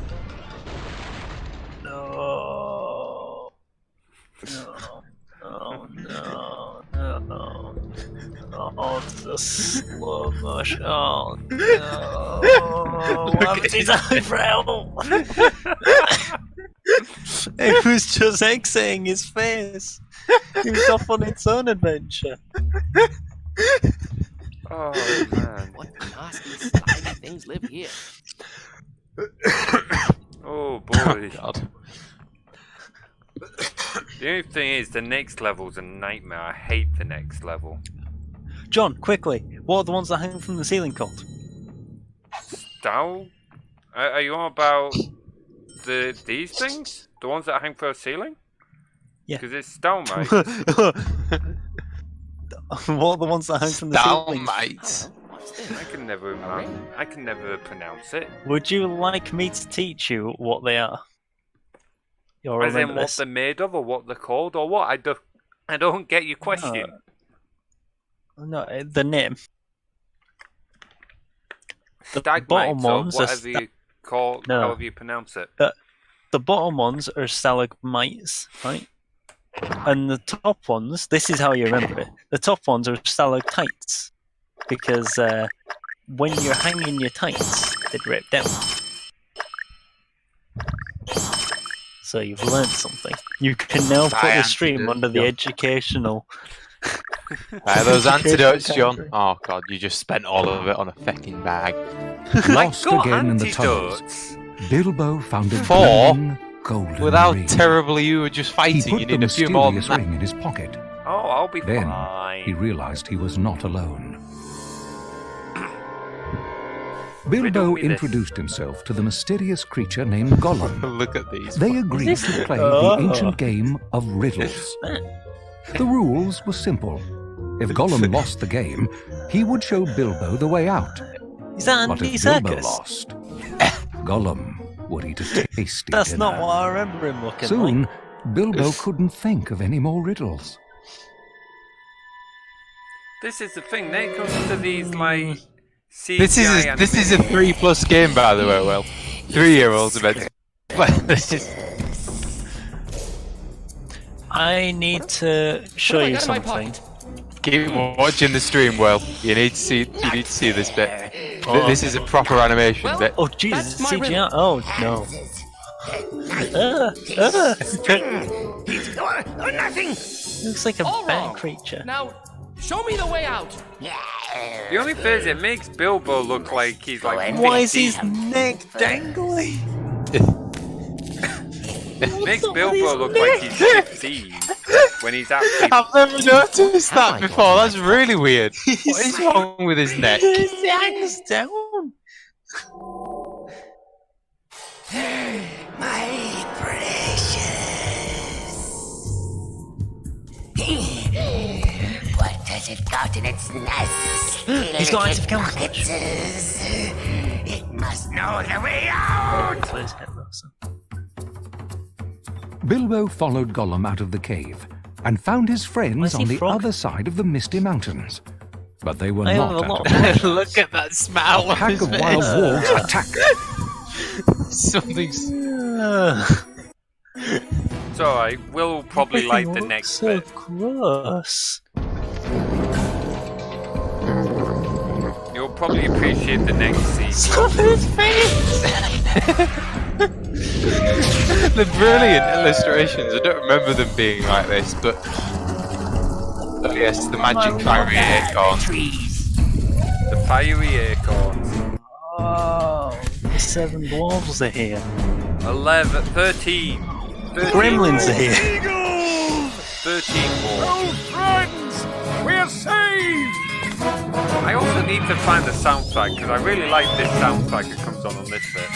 No. No. Oh no. No. Oh, the slow motion. Oh no. What happened to his eyebrow? It was just exiting his face. He was off on its own adventure. Oh, man. What nasty, slimy things live here? Oh, boy. God. The only thing is, the next level's a nightmare. I hate the next level. John, quickly, what are the ones that hang from the ceiling called? Stow? Are you on about these things? The ones that hang from the ceiling? Yeah. Because it's stalemates. What are the ones that hang from the ceiling? Stalmates. What's this? I can never pronounce it. Would you like me to teach you what they are? You'll As in remember what this. they're made of, or what they're called, or what? I don't get your question. No, the name. The Stagmites, bottom or ones are whatever you call, No. however you pronounce it. the bottom ones are stalagmites, right? And the top ones, this is how you remember it. The top ones are stalactites, because when you're hanging your tights, they drip down. So you've learned something. You can now put the stream under the educational. Those antidotes, John. Oh God, you just spent all of it on a fucking bag. Lost Got again in the tunnels, antidotes. Bilbo found a For gleaming, golden With how ring. terribly you were just He fighting, put you the need a few more than mysterious that. ring in his pocket. Oh, I'll be Then fine. he realized he was not alone. Riddle Bilbo me this. introduced himself to the mysterious creature named Gollum. Look at these. They agreed to play the ancient game of riddles. The rules were simple. If Gollum lost the game, he would show Bilbo the way out. Is that But Andy if Bilbo Serkis? lost, Gollum would eat a tasty That's dinner. not what I remember him looking Soon, like. Bilbo couldn't think of any more riddles. This is the thing. When it comes to these like CGI This is a 3+ game, by the way. Well, 3-year-olds are meant to play this. I need to show you something. Keep watching the stream, well. You need to see this bit. This is a proper animation bit. Oh Jesus, it's CGI. Oh no. Nothing. Looks like a All bat wrong. creature. Now, show me the way out. The only thing is, it makes Bilbo look like he's like. Why is 15. his neck dangling? It makes up with his Bilbo look like he's 15 when he's actually. I've never noticed that before. That's really weird. What is wrong with his neck? His neck's down. My precious. What does it got in its nest? He's got active camouflage. Pockets. It must know the way out. Close head, Russell. Bilbo followed Gollum out of the cave and found his friends Where's he on the from? other side of the Misty Mountains. But they were I have not a lot. at all. Look at that smile A on pack his of face. wild wolves attacked. Something's... It's alright. We'll probably like the next so bit. gross. You'll probably appreciate the next scene. Stop his face! The brilliant illustrations. I don't remember them being like this, but... Oh yes, the magic fiery acorn. The fiery acorns. Oh, the 7 dwarves are here. 11, 13. 13 Gremlins are here. 13 more. Oh, friends! We're saved! I also need to find the soundtrack because I really like this soundtrack that comes on this bit.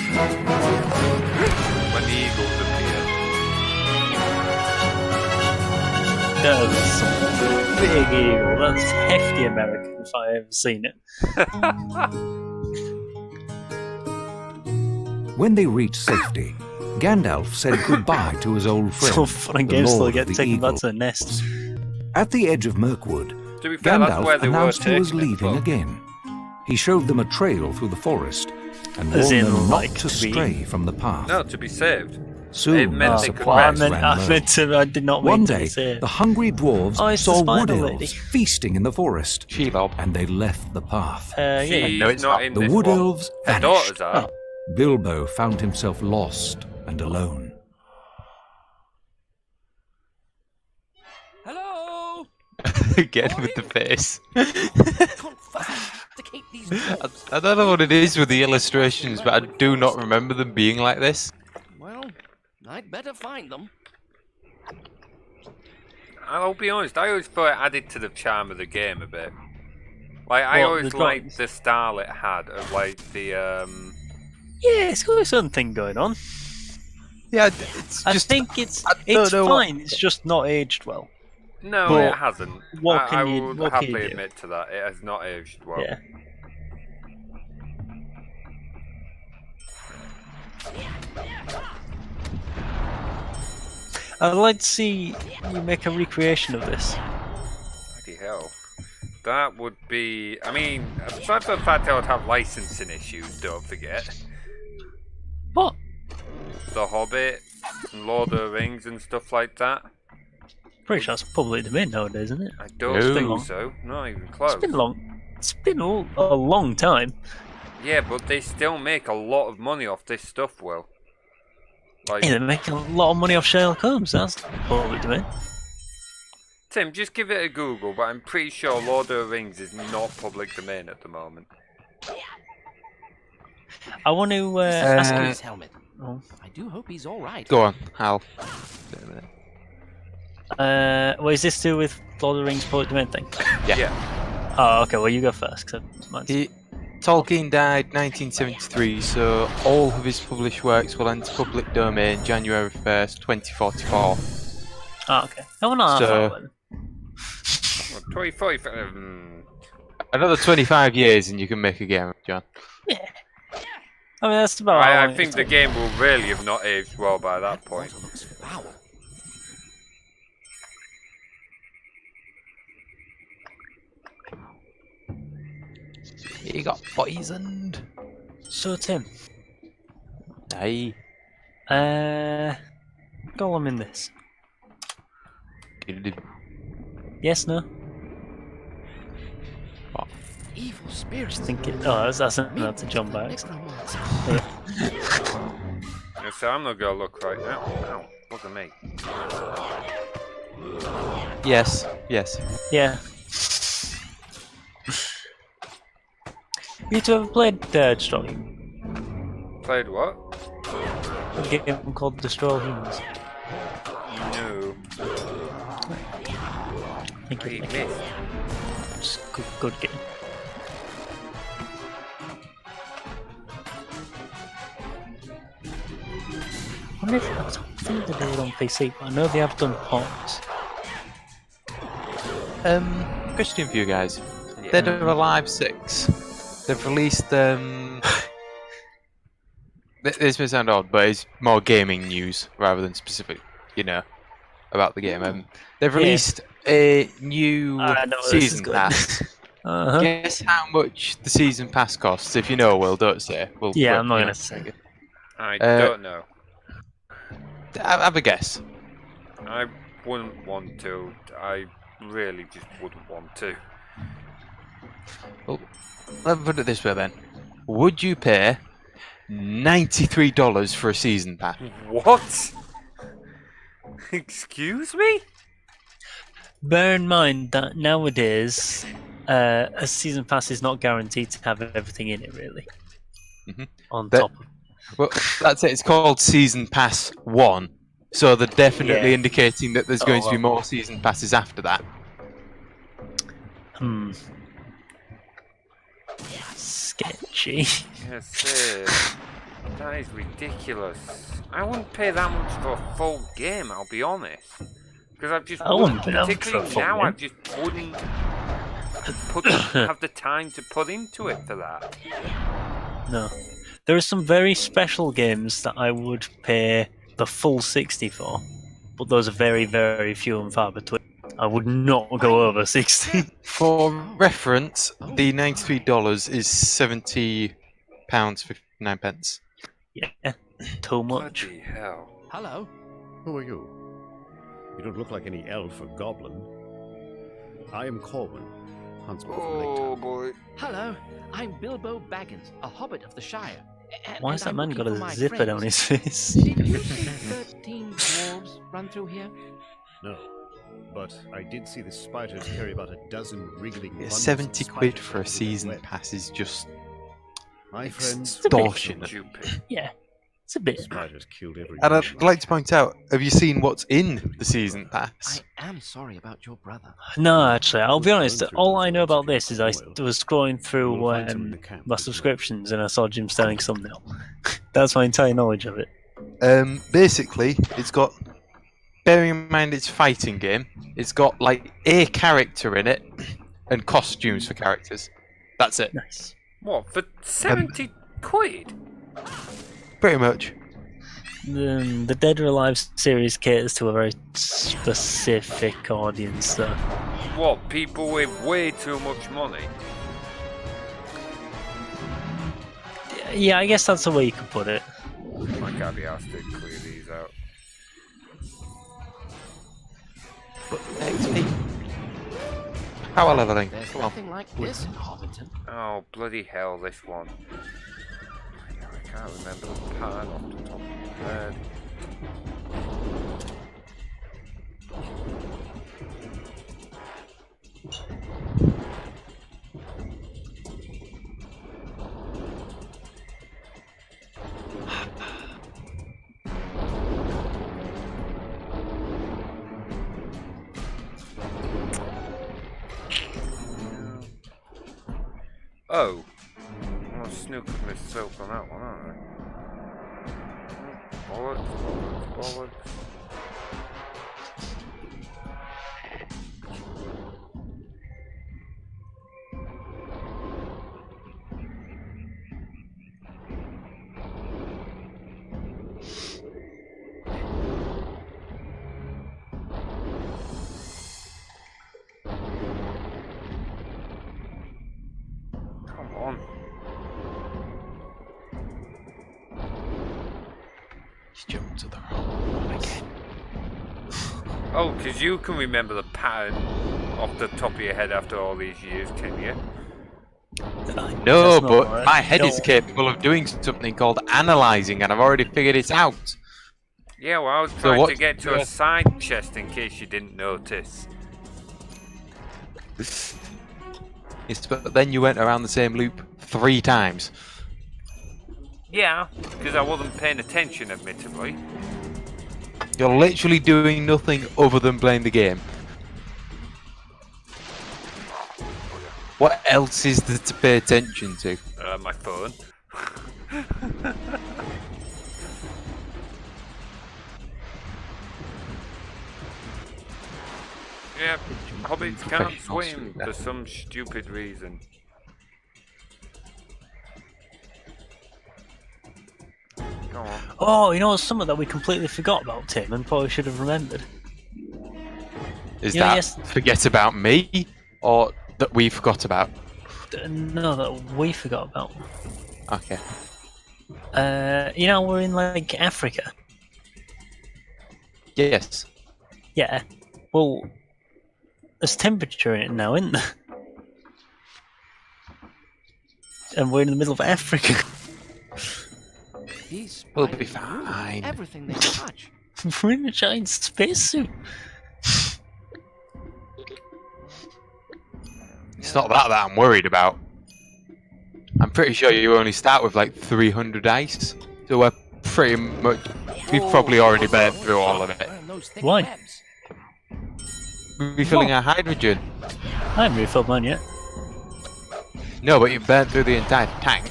When the eagles appear. That's some big eagle. That's hefty American if I ever seen it. When they reached safety, Gandalf said goodbye to his old friend, So fun and the games till Lord they of get the taken back Eagle. to the nest. At the edge of Mirkwood, To be fair, that's where Gandalf they were announced he was taking it leaving from. again. He showed them a trail through the forest and As warned in, them like, not to to be- stray from the path. No, to be saved. Soon, It meant the they could supplies rest. ran low. I did not mean One to day, say it. the hungry dwarves Oh, it's the saw spider wood lady. elves feasting in the forest, Shelob. and they left the path. Yeah. She's No, it's not not. in The this wood one. elves Her vanished. daughters are. Bilbo found himself lost and alone. Hello. Again with the face. Confiscate these dwarves. I don't know what it is with the illustrations, but I do not remember them being like this. Well, I'd better find them. I'll be honest, I always thought it added to the charm of the game a bit. Like, I What, always the liked dogs? the style it had of, like, the, Yeah, it's got its own thing going on. Yeah, it's I just... think it's I don't know what- fine. It's just not aged well. No, But it hasn't. what I can you- will what can you happily do? admit to that. It has not aged well. Yeah. I'd like to see you make a recreation of this. Bloody hell. That would be... I mean, aside from the fact I would have licensing issues, don't forget. What? The Hobbit, and Lord of the Rings and stuff like that. Pretty sure it's public domain nowadays, isn't it? I don't No. think so. Not even close. It's been long. It's been a long time. Yeah, but they still make a lot of money off this stuff, Will. Like, Yeah, they're making a lot of money off Sherlock Holmes. That's public domain. Tim, just give it a Google, but I'm pretty sure Lord of the Rings is not public domain at the moment. I want to ask you. His helmet. Oh. I do hope he's all right. Go on, Hal. What is this to do with Lord of the Rings Public Domain thing? Yeah. Oh, okay. Well, you go first. Tolkien died 1973, so all of his published works will enter public domain January 1st, 2044. Oh, okay. No, not that far then. 25. Another 25 years and you can make a game, John. Yeah. I mean, that's about. I think the game will really have not aged well by that point. Looks foul. He got poisoned. So, Tim. Aye. Gollum in this. Yes, no? What? Evil spirits. Just thinking. Oh, that's a jump back. So I'm not gonna look right now. Ow, look at me. Yes, yes. Yeah. You two ever played Destroy Humans? Played what? A game called Destroy Humans. No. Thank you. He missed. It's a good game. I wonder if I don't think they do it on PC, but I know they have done ports. Question for you guys. Yeah. Dead or Alive 6. They've released this may sound odd, but it's more gaming news rather than specific, about the game. They've released a new season pass. Guess how much the season pass costs? If you know, Will, don't say. I'm not gonna say. I don't know. Have a guess. I wouldn't want to. I really just wouldn't want to. Well, let me put it this way then. Would you pay $93 for a season pass? What? Excuse me? Bear in mind that nowadays, a season pass is not guaranteed to have everything in it, really. On top of. Well, that's it. It's called Season Pass 1. So they're definitely indicating that there's going to be more season passes after that. Sketchy. Yes, that is ridiculous. I wouldn't pay that much for a full game, I'll be honest. Because I've just particularly now, I just wouldn't have the time to put into it for that. No. There are some very special games that I would pay the full 60 for, but those are very, very few and far between. I would not go over 60. For reference, the $93 is £70.59. Yeah, too much. Bloody hell. Hello. Who are you? You don't look like any elf or goblin. I am Corwin, huntsman from Lake Oh boy. Hello. I'm Bilbo Baggins, a hobbit of the Shire. Why has that man got a zipper down his face? Did you see 13 dwarves run through here? No, but I did see the spiders carry about a dozen wriggling bundles of 70 quid spiders for a under their season web. pass is just My friends, extortionate. Yeah, it's a bit. Spiders killed every And nation. I'd like to point out, have you seen what's in the season pass? I am sorry about your brother. No, actually, I'll be honest. All I know about this is I was scrolling through my subscriptions and I saw Jim Sterling's thumbnail. That's my entire knowledge of it. Basically, it's got, bearing in mind it's a fighting game, it's got like a character in it and costumes for characters. That's it. Nice. What, for 70 quid? Pretty much. The Dead or Alive series caters to a very specific audience, though. What, people with way too much money? Yeah, I guess that's the way you could put it. I can't be asked to clear these out. But XP. Power leveling. There's Come on. nothing like this in Hobbiton. Oh, bloody hell, this one. I can't remember the pan off the top of my head. Oh. Well, Snook and myself on that one, aren't I? Bollocks. Come on. He's jumped to the wrong one again. Oh, because you can remember the pattern off the top of your head after all these years, can you? No, but my head is capable of doing something called analysing, and I've already figured it out. Yeah, well, I was trying to get to a side chest in case you didn't notice. Yes, but then you went around the same loop 3 times. Yeah, because I wasn't paying attention, admittedly. You're literally doing nothing other than playing the game. What else is there to pay attention to? My phone. Yeah, hobbits can't swim for some stupid reason. Go on. Oh, you know what's something that we completely forgot about, Tim, and probably should have remembered? Is that forget about me, or that we forgot about? No, that we forgot about. Okay. You know, we're in, like, Africa. Yes. Yeah. Well, there's temperature in it now, isn't there? And we're in the middle of Africa. We'll be fine. Everything they touch. We're in a giant spacesuit. It's not that I'm worried about. I'm pretty sure you only start with like 300 ice, so we're pretty much. We've probably already burnt through all of it. Why? Refilling our hydrogen. I haven't refilled mine yet. No, but you've burnt through the entire tank.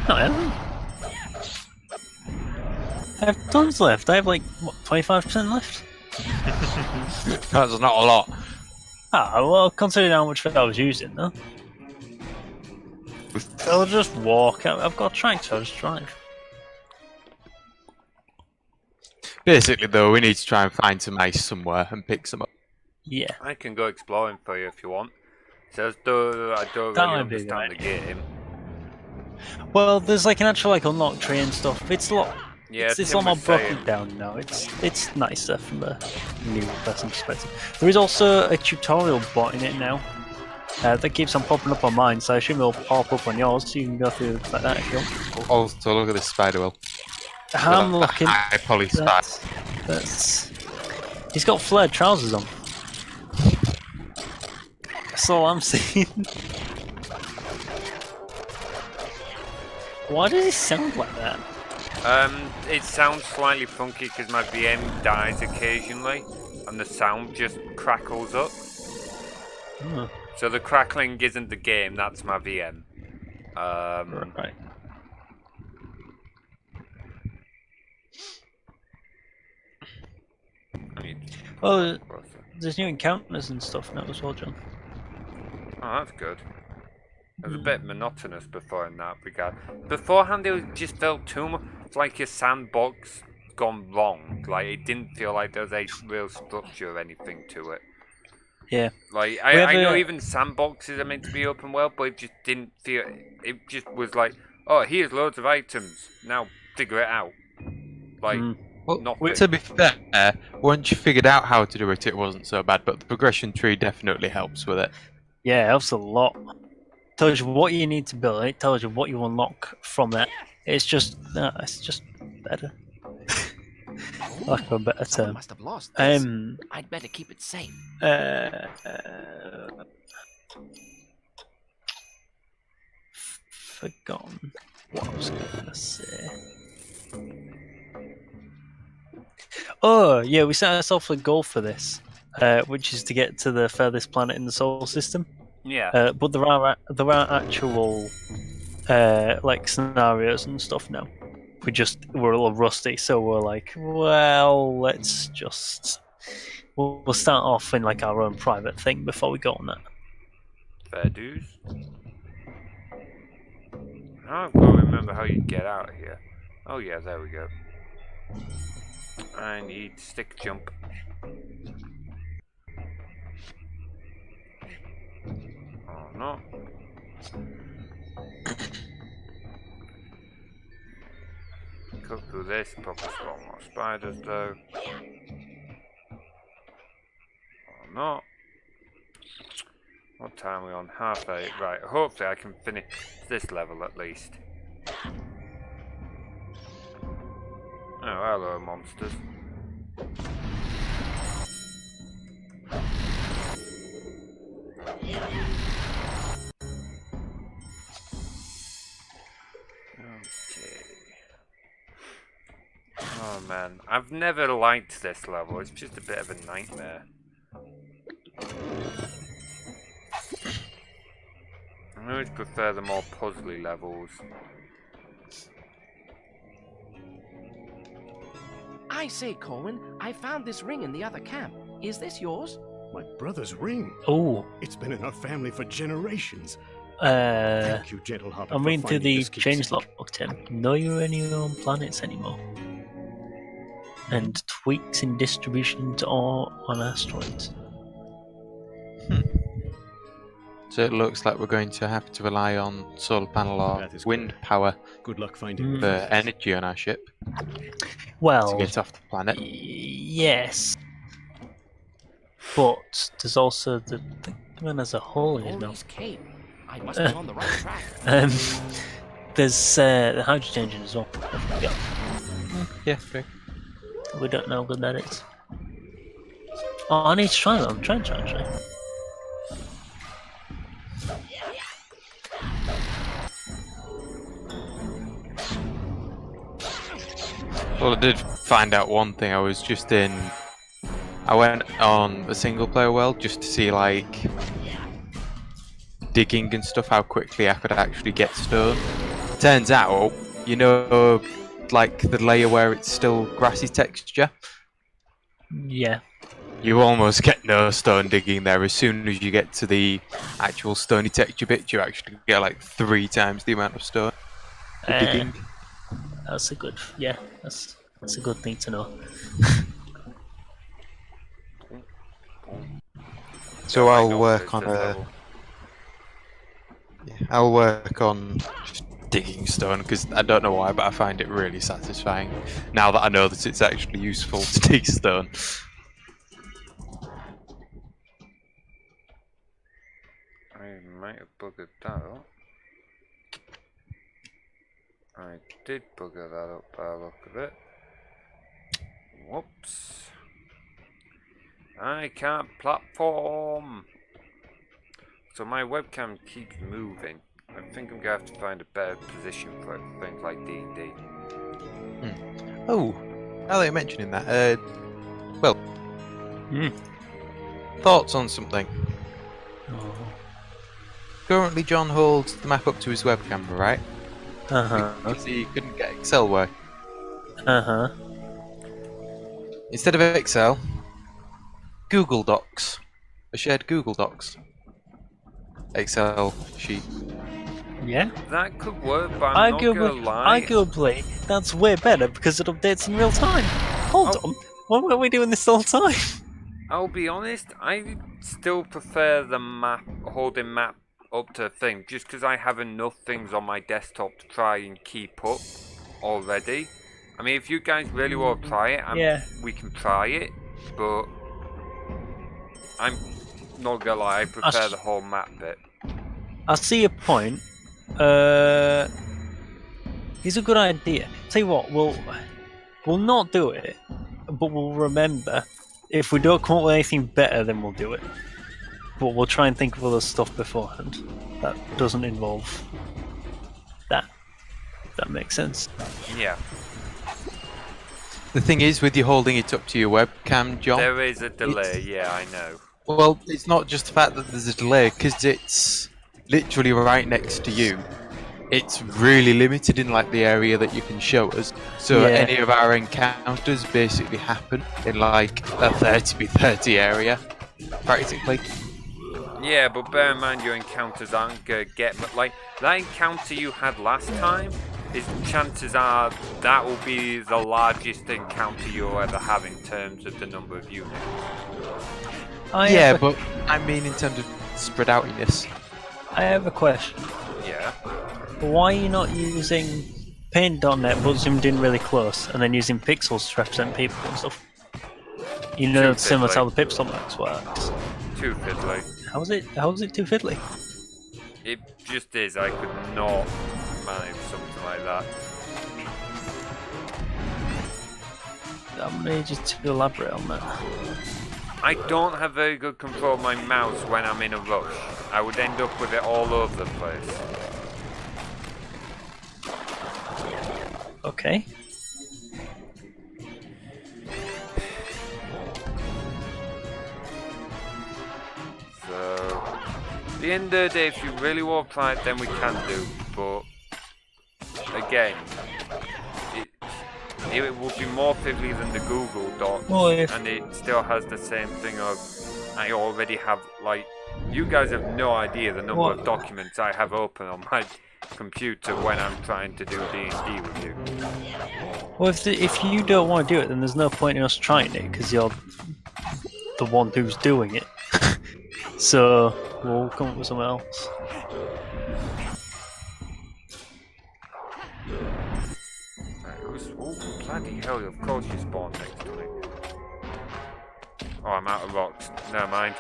No, I haven't. I have tons left. I have like, what, 25% left? That's not a lot. Ah, well, considering how much I was using, though. I'll just walk. I've got tracks, I'll just drive. Basically, though, we need to try and find some ice somewhere and pick some up. Yeah. I can go exploring for you if you want. Says though I don't really understand the game. Well, there's like an actual like unlock tree and stuff. It's a lot. Yeah, it's a lot more broken down now. It's nicer from the new person perspective. There is also a tutorial bot in it now that keeps on popping up on mine, so I assume it'll pop up on yours, so you can go through like that if you want. Also, look at this spider wheel. I'm looking. High poly spider. That's. He's got flared trousers on. That's all I'm seeing. Why does he sound like that? It sounds slightly funky because my VM dies occasionally, and the sound just crackles up. Oh. So the crackling isn't the game; that's my VM. Right. Oh, there's new encounters and stuff now as well, John. Oh, that's good. It was a bit monotonous before in that regard. Beforehand, it just felt too much like a sandbox gone wrong. Like, it didn't feel like there was a real structure or anything to it. Yeah. Like, I know even sandboxes are meant to be open world, but it just didn't feel... It just was like, oh, here's loads of items. Now, figure it out. Like, nothing. To be fair, once you figured out how to do it, it wasn't so bad, but the progression tree definitely helps with it. Yeah, it helps a lot. Tells you what you need to build. It tells you what you unlock from that. It's just better. Like a better term. Must have lost this. I'd better keep it safe. Forgotten what I was gonna say. Oh yeah, we set ourselves a goal for this, which is to get to the furthest planet in the solar system. Yeah. But there are actual like scenarios and stuff now. We're a little rusty, so we're like, well, let's just we'll start off in like our own private thing before we go on that. Fair dues. I can't remember how you get out of here. Oh yeah, there we go. I need stick jump. Oh no. Cut through this, probably spawn more spiders though. Oh no. What time are we on? 8:30. Right, hopefully I can finish this level at least. Oh, hello monsters. Okay. Oh man, I've never liked this level, it's just a bit of a nightmare. I always prefer the more puzzly levels. I say, Corwin, I found this ring in the other camp. Is this yours? My brother's ring. Oh. It's been in our family for generations. Thank you, gentle Hobbit. I'm reading through the changelog, Tim. Know you're in your own planets anymore. And tweaks in distribution to all on asteroids. So it looks like we're going to have to rely on solar panel or wind power. Good luck finding for energy on our ship. Well, to get off the planet. Yes. But there's also the man as a whole in his mouth. Cape. I must be on the right track. There's the hydrogen engine as well. Yeah, true. We don't know how good that is. Oh, I need to try that. I'm trying. Well, I did find out one thing. I went on a single player world just to see like digging and stuff, how quickly I could actually get stone. Turns out, you know, like the layer where it's still grassy texture? Yeah. You almost get no stone digging there. As soon as you get to the actual stony texture bit, you actually get like 3 times the amount of stone for digging. That's a good, that's a good thing to know. So I'll work on I'll work on just digging stone because I don't know why, but I find it really satisfying now that I know that it's actually useful to dig stone. I might have buggered that up. I did bugger that up by the look of it. Whoops. I can't platform. So my webcam keeps moving. I think I'm going to have to find a better position for it for things like D&D. Oh, now that you're mentioning that, well, thoughts on something? Oh. Currently John holds the map up to his webcam, right? Because he couldn't get Excel work. Instead of Excel, Google Docs. A shared Google Docs. Excel sheet. Yeah? That could work, but I'm not gonna lie. Arguably, that's way better because it updates in real time. Hold on, why were we doing this all the time? I'll be honest, I still prefer the map, holding map up to a thing, just because I have enough things on my desktop to try and keep up already. I mean, if you guys really want to try it, we can try it, but I'm not gonna lie, I prefer the whole map bit. I see your point. It's a good idea. Tell you what, we'll not do it, but we'll remember. If we don't come up with anything better, then we'll do it. But we'll try and think of other stuff beforehand that doesn't involve that. If that makes sense. Yeah. The thing is, with you holding it up to your webcam, John, there is a delay. Yeah, I know. Well, it's not just the fact that there's a delay, because it's literally right next to you. It's really limited in like the area that you can show us. So Yeah. any of our encounters basically happen in like a 30x30 area, practically. Yeah, but bear in mind your encounters aren't gonna get like that encounter you had last time. Chances are that will be the largest encounter you'll ever have in terms of the number of units. But I mean in terms of spread outiness. I have a question. Yeah. Why are you not using paint.net but zoomed in really close and then using pixels to represent people and stuff? You know, Too similar to how fiddly. the pixel max works. Too fiddly. How is it too fiddly? It just is. I could not manage something like that. I'm gonna need you to elaborate on that. I don't have very good control of my mouse when I'm in a rush. I would end up with it all over the place. Okay. So, at the end of the day, if you really want to try it, then we can do. But again, it will be more fiddly than the Google Docs, and it still has the same thing of I already have like you guys have no idea the number of documents I have open on my computer when I'm trying to do D&D with you. Well, if you don't want to do it, then there's no point in us trying it because you're the one who's doing it. So we'll come up with something else. Oh, bloody hell, of course you spawned next to me. Oh, I'm out of rocks. Never mind.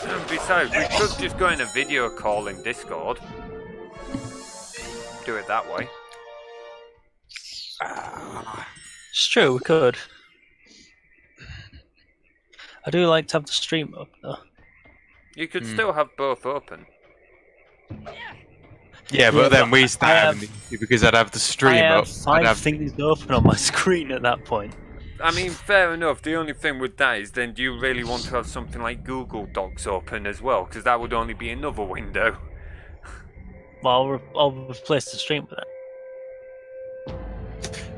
And besides, we could just go in a video call in Discord. Do it that way. It's true, we could. I do like to have the stream up though. You could still have both open. Yeah, but then we start having the issue because I'd have the stream up. I'd have things open on my screen at that point. I mean, fair enough. The only thing with that is then do you really want to have something like Google Docs open as well? Because that would only be another window. Well, I'll replace the stream with that.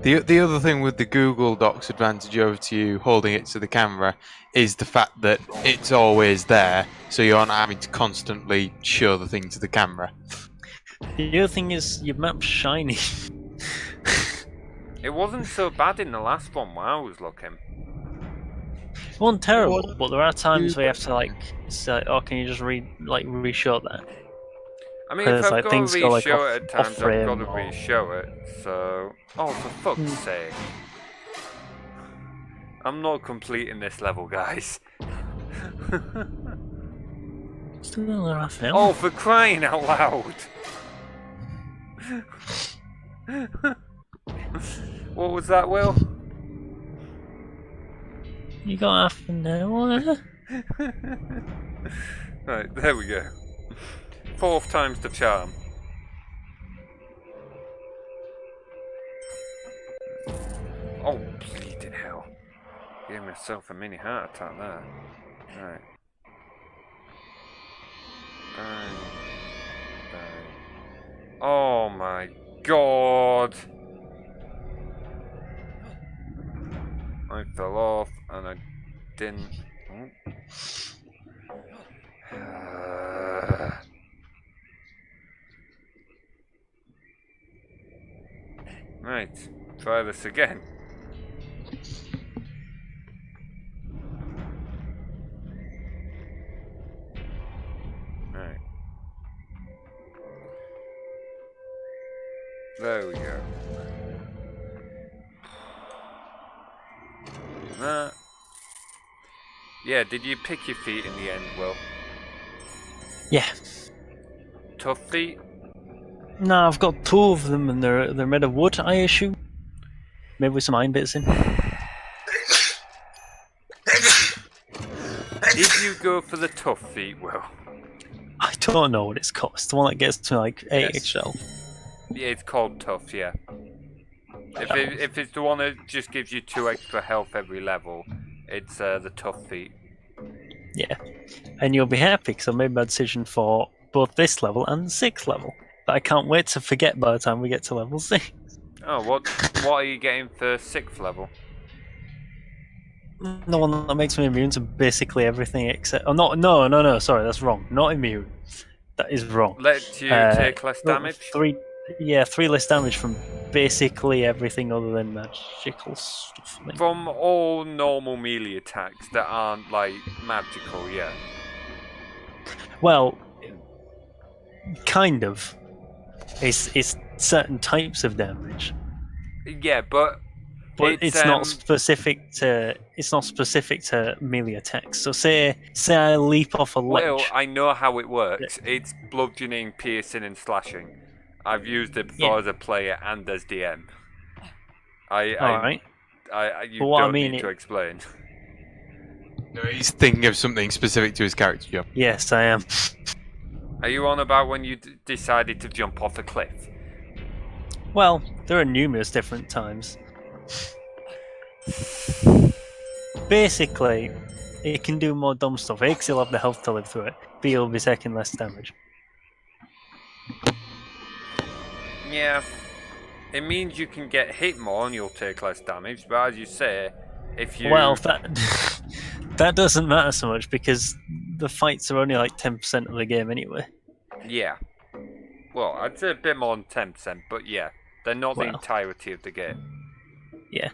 The other thing with the Google Docs advantage over to you holding it to the camera is the fact that it's always there, so you're not having to constantly show the thing to the camera. The other thing is your map's shiny. It wasn't so bad in the last one when I was looking. It wasn't terrible, but there are times where you have to like say, "Oh, can you just re-show that?" I mean, if I've like, got to things go, like, re-show it at times, I've off-frame got to or- re-show it. So, oh, for fuck's sake! I'm not completing this level, guys. Still another half an hour. Oh, for crying out loud! What was that, Will? You got half an hour. Right, there we go. 4th time's the charm. Oh, bleeding hell. Gave myself a mini heart attack there. Right. Bang. Bang. Oh my god! I fell off and I didn't. Right, try this again. Right. There we go. That. Yeah, did you pick your feet in the end, Will? Yeah. Tough feet? No, I've got 2 of them, and they're made of wood, I assume. Maybe with some iron bits in. Did you go for the tough feet, Will? I don't know what it's called. It's the one that gets to like 8 Yes. XL. It's called tough, yeah. If it's the one that just gives you 2 extra health every level, it's the tough feat. Yeah, and you'll be happy because I made my decision for both this level and the 6th level. That I can't wait to forget by the time we get to level 6. Oh, what are you getting for 6th level? The one that makes me immune to basically everything except... Oh, no, sorry, that's wrong. Not immune. That is wrong. Let you take less damage? 3 less damage from basically everything other than magical stuff. From all normal melee attacks that aren't, like, magical, yeah. Well, kind of. It's certain types of damage. Yeah, but it's not specific to melee attacks. So say I leap off a ledge. Well, I know how it works. It's bludgeoning, piercing, and slashing. I've used it before as a player and as DM. Alright. You don't need to explain. No, he's thinking of something specific to his character, Joe. Yes, I am. Are you on about when you decided to jump off a cliff? Well, there are numerous different times. Basically, it can do more dumb stuff. A, 'cause you'll have the health to live through it. B, you'll be taking less damage. Yeah. It means you can get hit more and you'll take less damage, but as you say, if you... Well, that doesn't matter so much because the fights are only like 10% of the game anyway. Yeah. Well, I'd say a bit more than 10%, but yeah. They're not the entirety of the game. Yeah.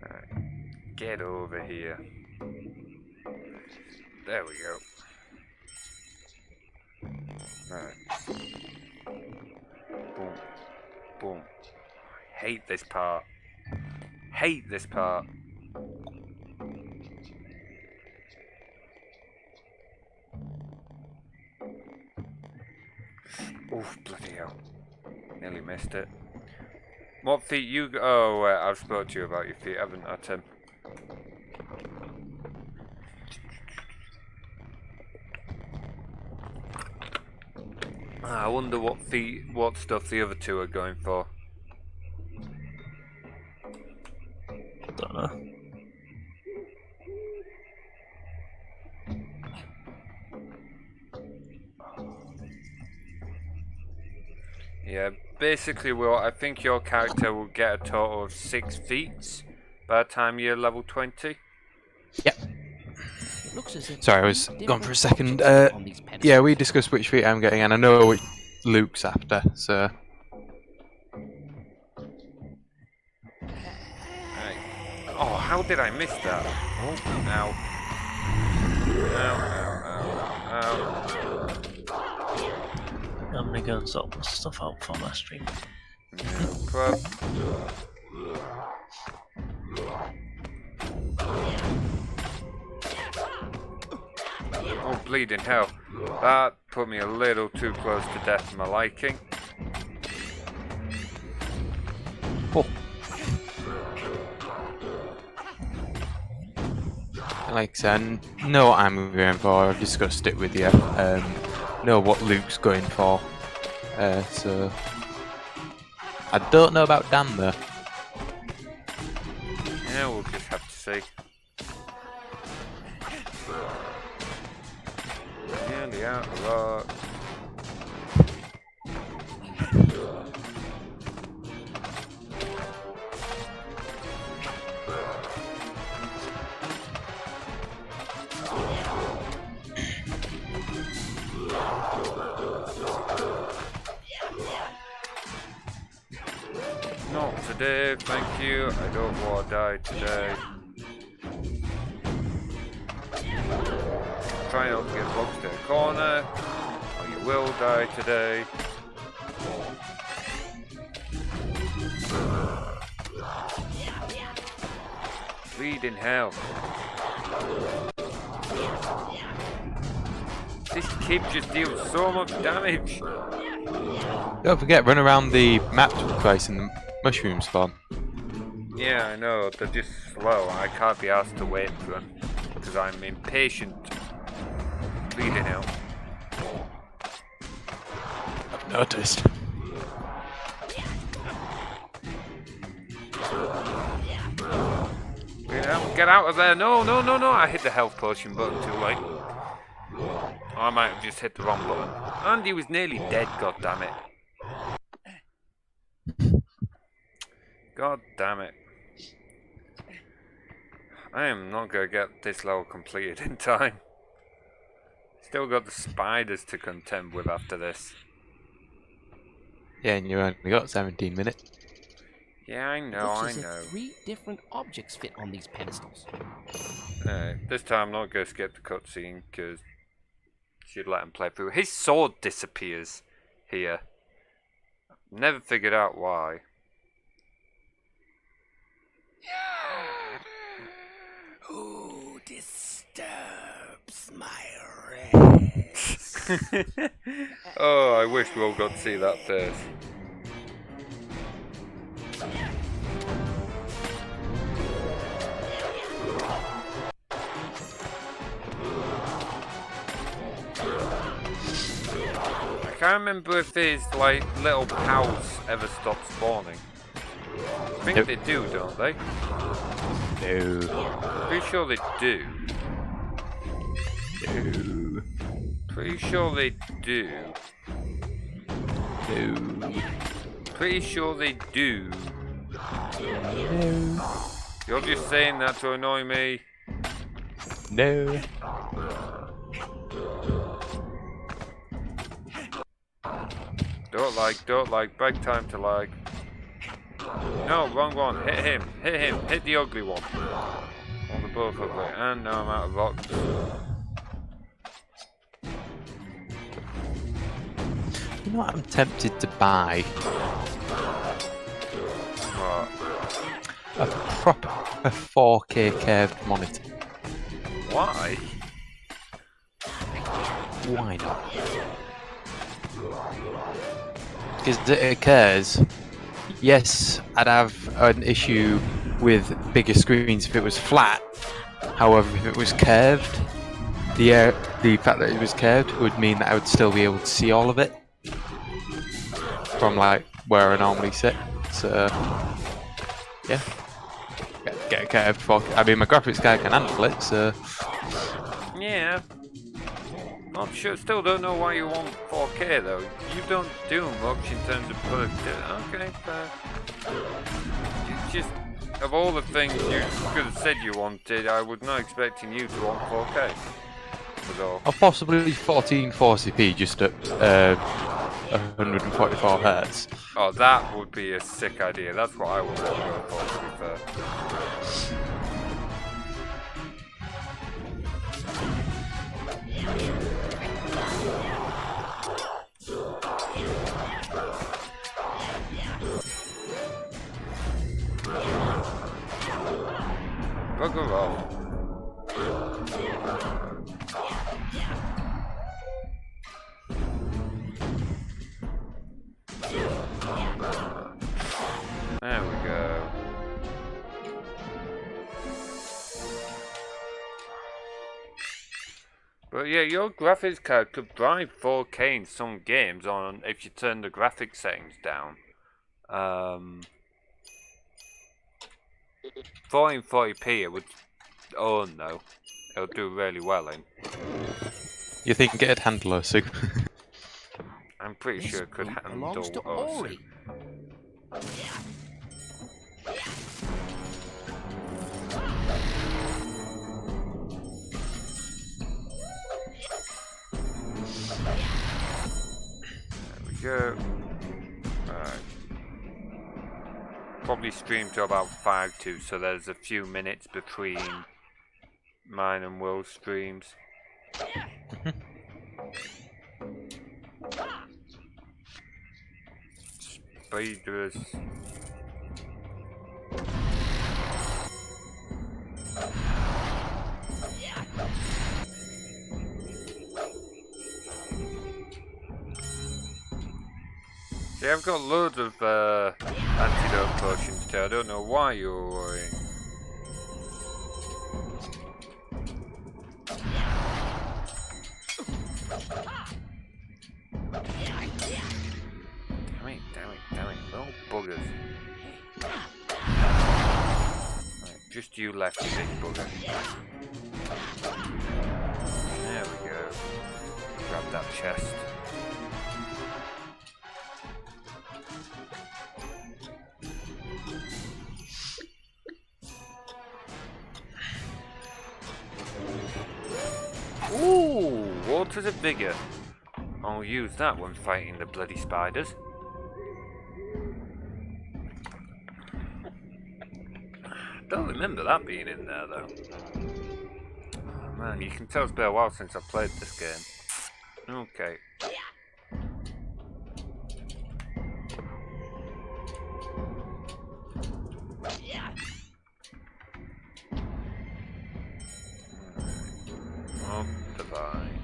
Alright. Get over here. There we go. Alright. Boom. Boom. Hate this part. Hate this part. Oof, bloody hell. Nearly missed it. What feet you... Oh, I've spoken to you about your feet, haven't I, Tim? I wonder what stuff the other two are going for. Don't know. Yeah, basically, Will, I think your character will get a total of 6 feats by the time you're level 20. Yep. Sorry, I was gone for a second. Yeah, we discussed which feat I'm getting, and I know which Luke's after, so... Right. Oh, how did I miss that? Oh, ow. Ow, ow, ow, ow. I'm gonna go and sort this stuff out for my stream. No Oh, bleeding hell. That put me a little too close to death for my liking. Oh. Like I said, know what I'm going for, I've discussed it with you. Know what Luke's going for. So... I don't know about Dan though. Yeah, we'll just have to see. Nearly out of luck. Not today, thank you. I don't want to die today. Try not to get boxed in a corner, or you will die today. Bleeding hell. This kid just deals so much damage. Don't forget, run around the map twice in the mushroom spawn. Yeah, I know, they're just slow. I can't be asked to wait for them because I'm impatient. Bleeding out. noticed. Get out of there! No, no, no, no! I hit the health potion button too late. I might have just hit the wrong button. And he was nearly dead, god damn it. God damn it. I am not going to get this level completed in time. Still got the spiders to contend with after this. Yeah, and you only got 17 minutes. Yeah, I know, Looks I as if know. 3 different objects fit on these pedestals. This time I'm not going to skip the cutscene because she'd let him play through. His sword disappears here. Never figured out why. Who disturbs my rest? Oh, I wish we all got to see that first. I can't remember if his like little pals ever stop spawning. I think they do, don't they? No. Pretty sure they do. No. Pretty sure they do. No. Pretty sure they do. No. You're just saying that to annoy me. No. Don't like, break time to like. No, wrong one, hit him, hit the ugly one. Oh, they're both ugly, and now I'm out of rocks. You know what I'm tempted to buy? What? A proper 4K curved monitor. Why? Why not? Because it occurs. Yes, I'd have an issue with bigger screens if it was flat. However, if it was curved, the fact that it was curved would mean that I would still be able to see all of it from like where I normally sit. So yeah, get a curved 4K. I mean, my graphics card can handle it, so Yeah. Not sure, still don't know why you want 4K though. You don't do much in terms of productivity. Okay, fair. Just, of all the things you could have said you wanted, I was not expecting you to want 4K. Was all. or possibly 1440p just at 144 Hz. Oh, that would be a sick idea. That's what I would go for, to be fair. Bugger off. There we go. But yeah, your graphics card could drive 4K in some games on if you turn the graphics settings down. 1440p it would. Oh no, it'll do really well in. You think it'd handle us? I'm pretty sure it could This handle belongs to us. Ori. There we go. Right. Probably stream to about 5:02, so there's a few minutes between mine and Will's streams. Spiders. Yeah, I've got loads of antidote potions too. I don't know why you're worrying. Just you left, you big bugger. There we go. Grab that chest. Ooh, waters are bigger. I'll use that when fighting the bloody spiders. Don't remember that being in there though. Oh, man, you can tell it's been a while since I played this game. Okay. Oh, divine.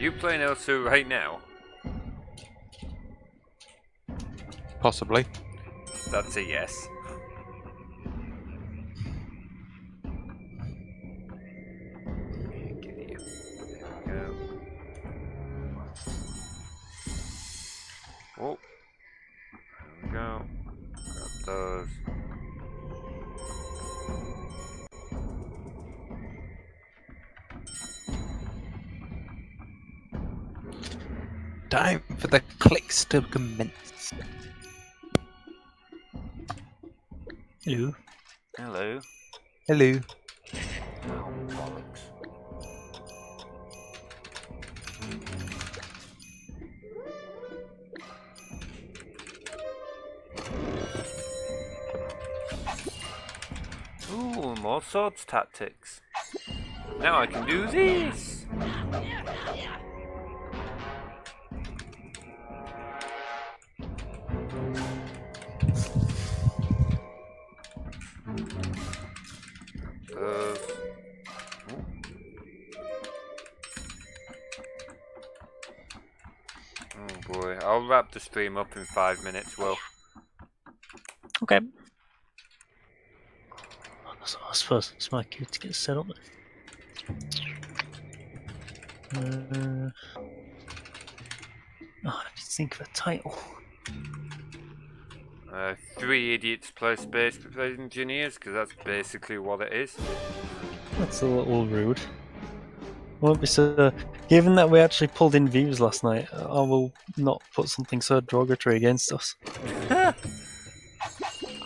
You playing L2 right now? Possibly. That's a yes. Oh, there we go. Grab those. Time for the clicks to commence. Hello. Hello. Hello. Oh, bollocks. Ooh, more swords tactics. Now I can do this. Oh boy, I'll wrap the stream up in 5 minutes, Will. Okay. I suppose it's my cue to get set up. Oh, I need to think of a title. 3 idiots play space engineers, because that's basically what it is. That's a little rude. Won't be so. Given that we actually pulled in views last night, I will not put something so derogatory against us.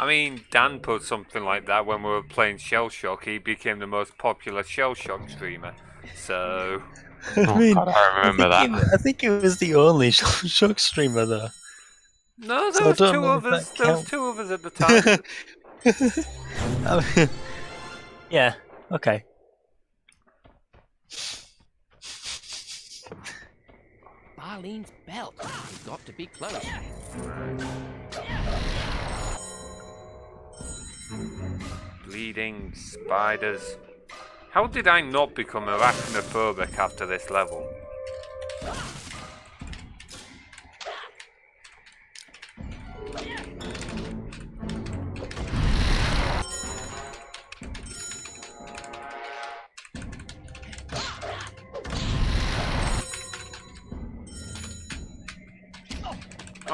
I mean, Dan put something like that when we were playing Shell Shock. He became the most popular Shell Shock streamer. So. I mean, God, I remember that. I think it was the only Shock streamer there. No, there So was I don't two know if others. that There was counts. 2 others at the time. I mean, yeah. Okay. Barlene's belt. You've got to be close. Bleeding spiders. How did I not become arachnophobic after this level?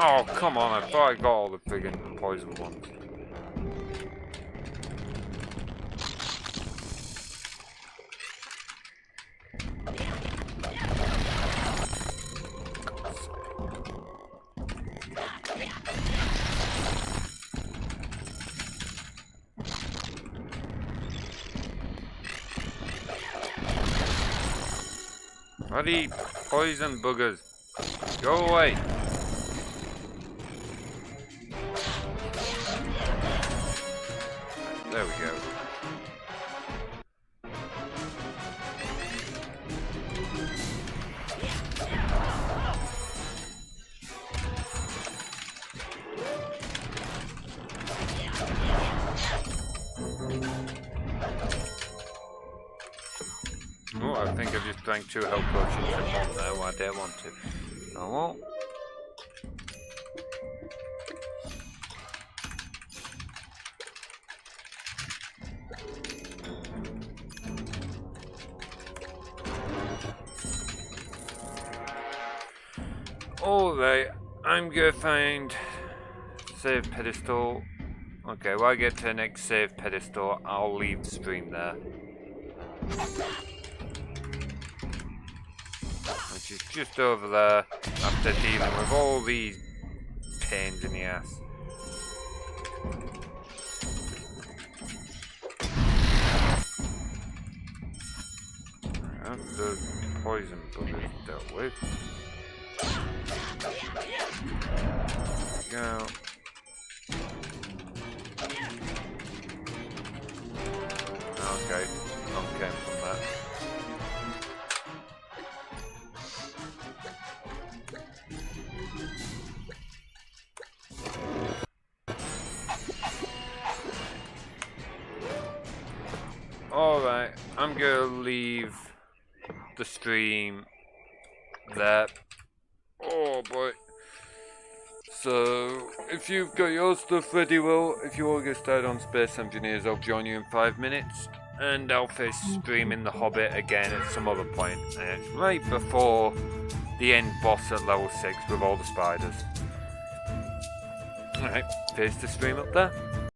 Oh, come on, I thought I got all the friggin' poison ones. Bloody poison buggers. Go away. There we go. Oh, I think I've just drank 2 health potions in one there. I dare want to. I won't. Alright, I'm gonna find save pedestal. Okay, when I get to the next save pedestal, I'll leave the stream there. Which is just over there, after dealing with all these pains in the ass. And the poison buggers dealt with. There we go. Okay, came from that. Alright, I'm gonna leave the stream there. Oh boy. So, if you've got your stuff ready, well, if you want to get started on Space Engineers, I'll join you in 5 minutes. And I'll face streaming the Hobbit again at some other point. And it's right before the end boss at level 6 with all the spiders. Alright, face the stream up there.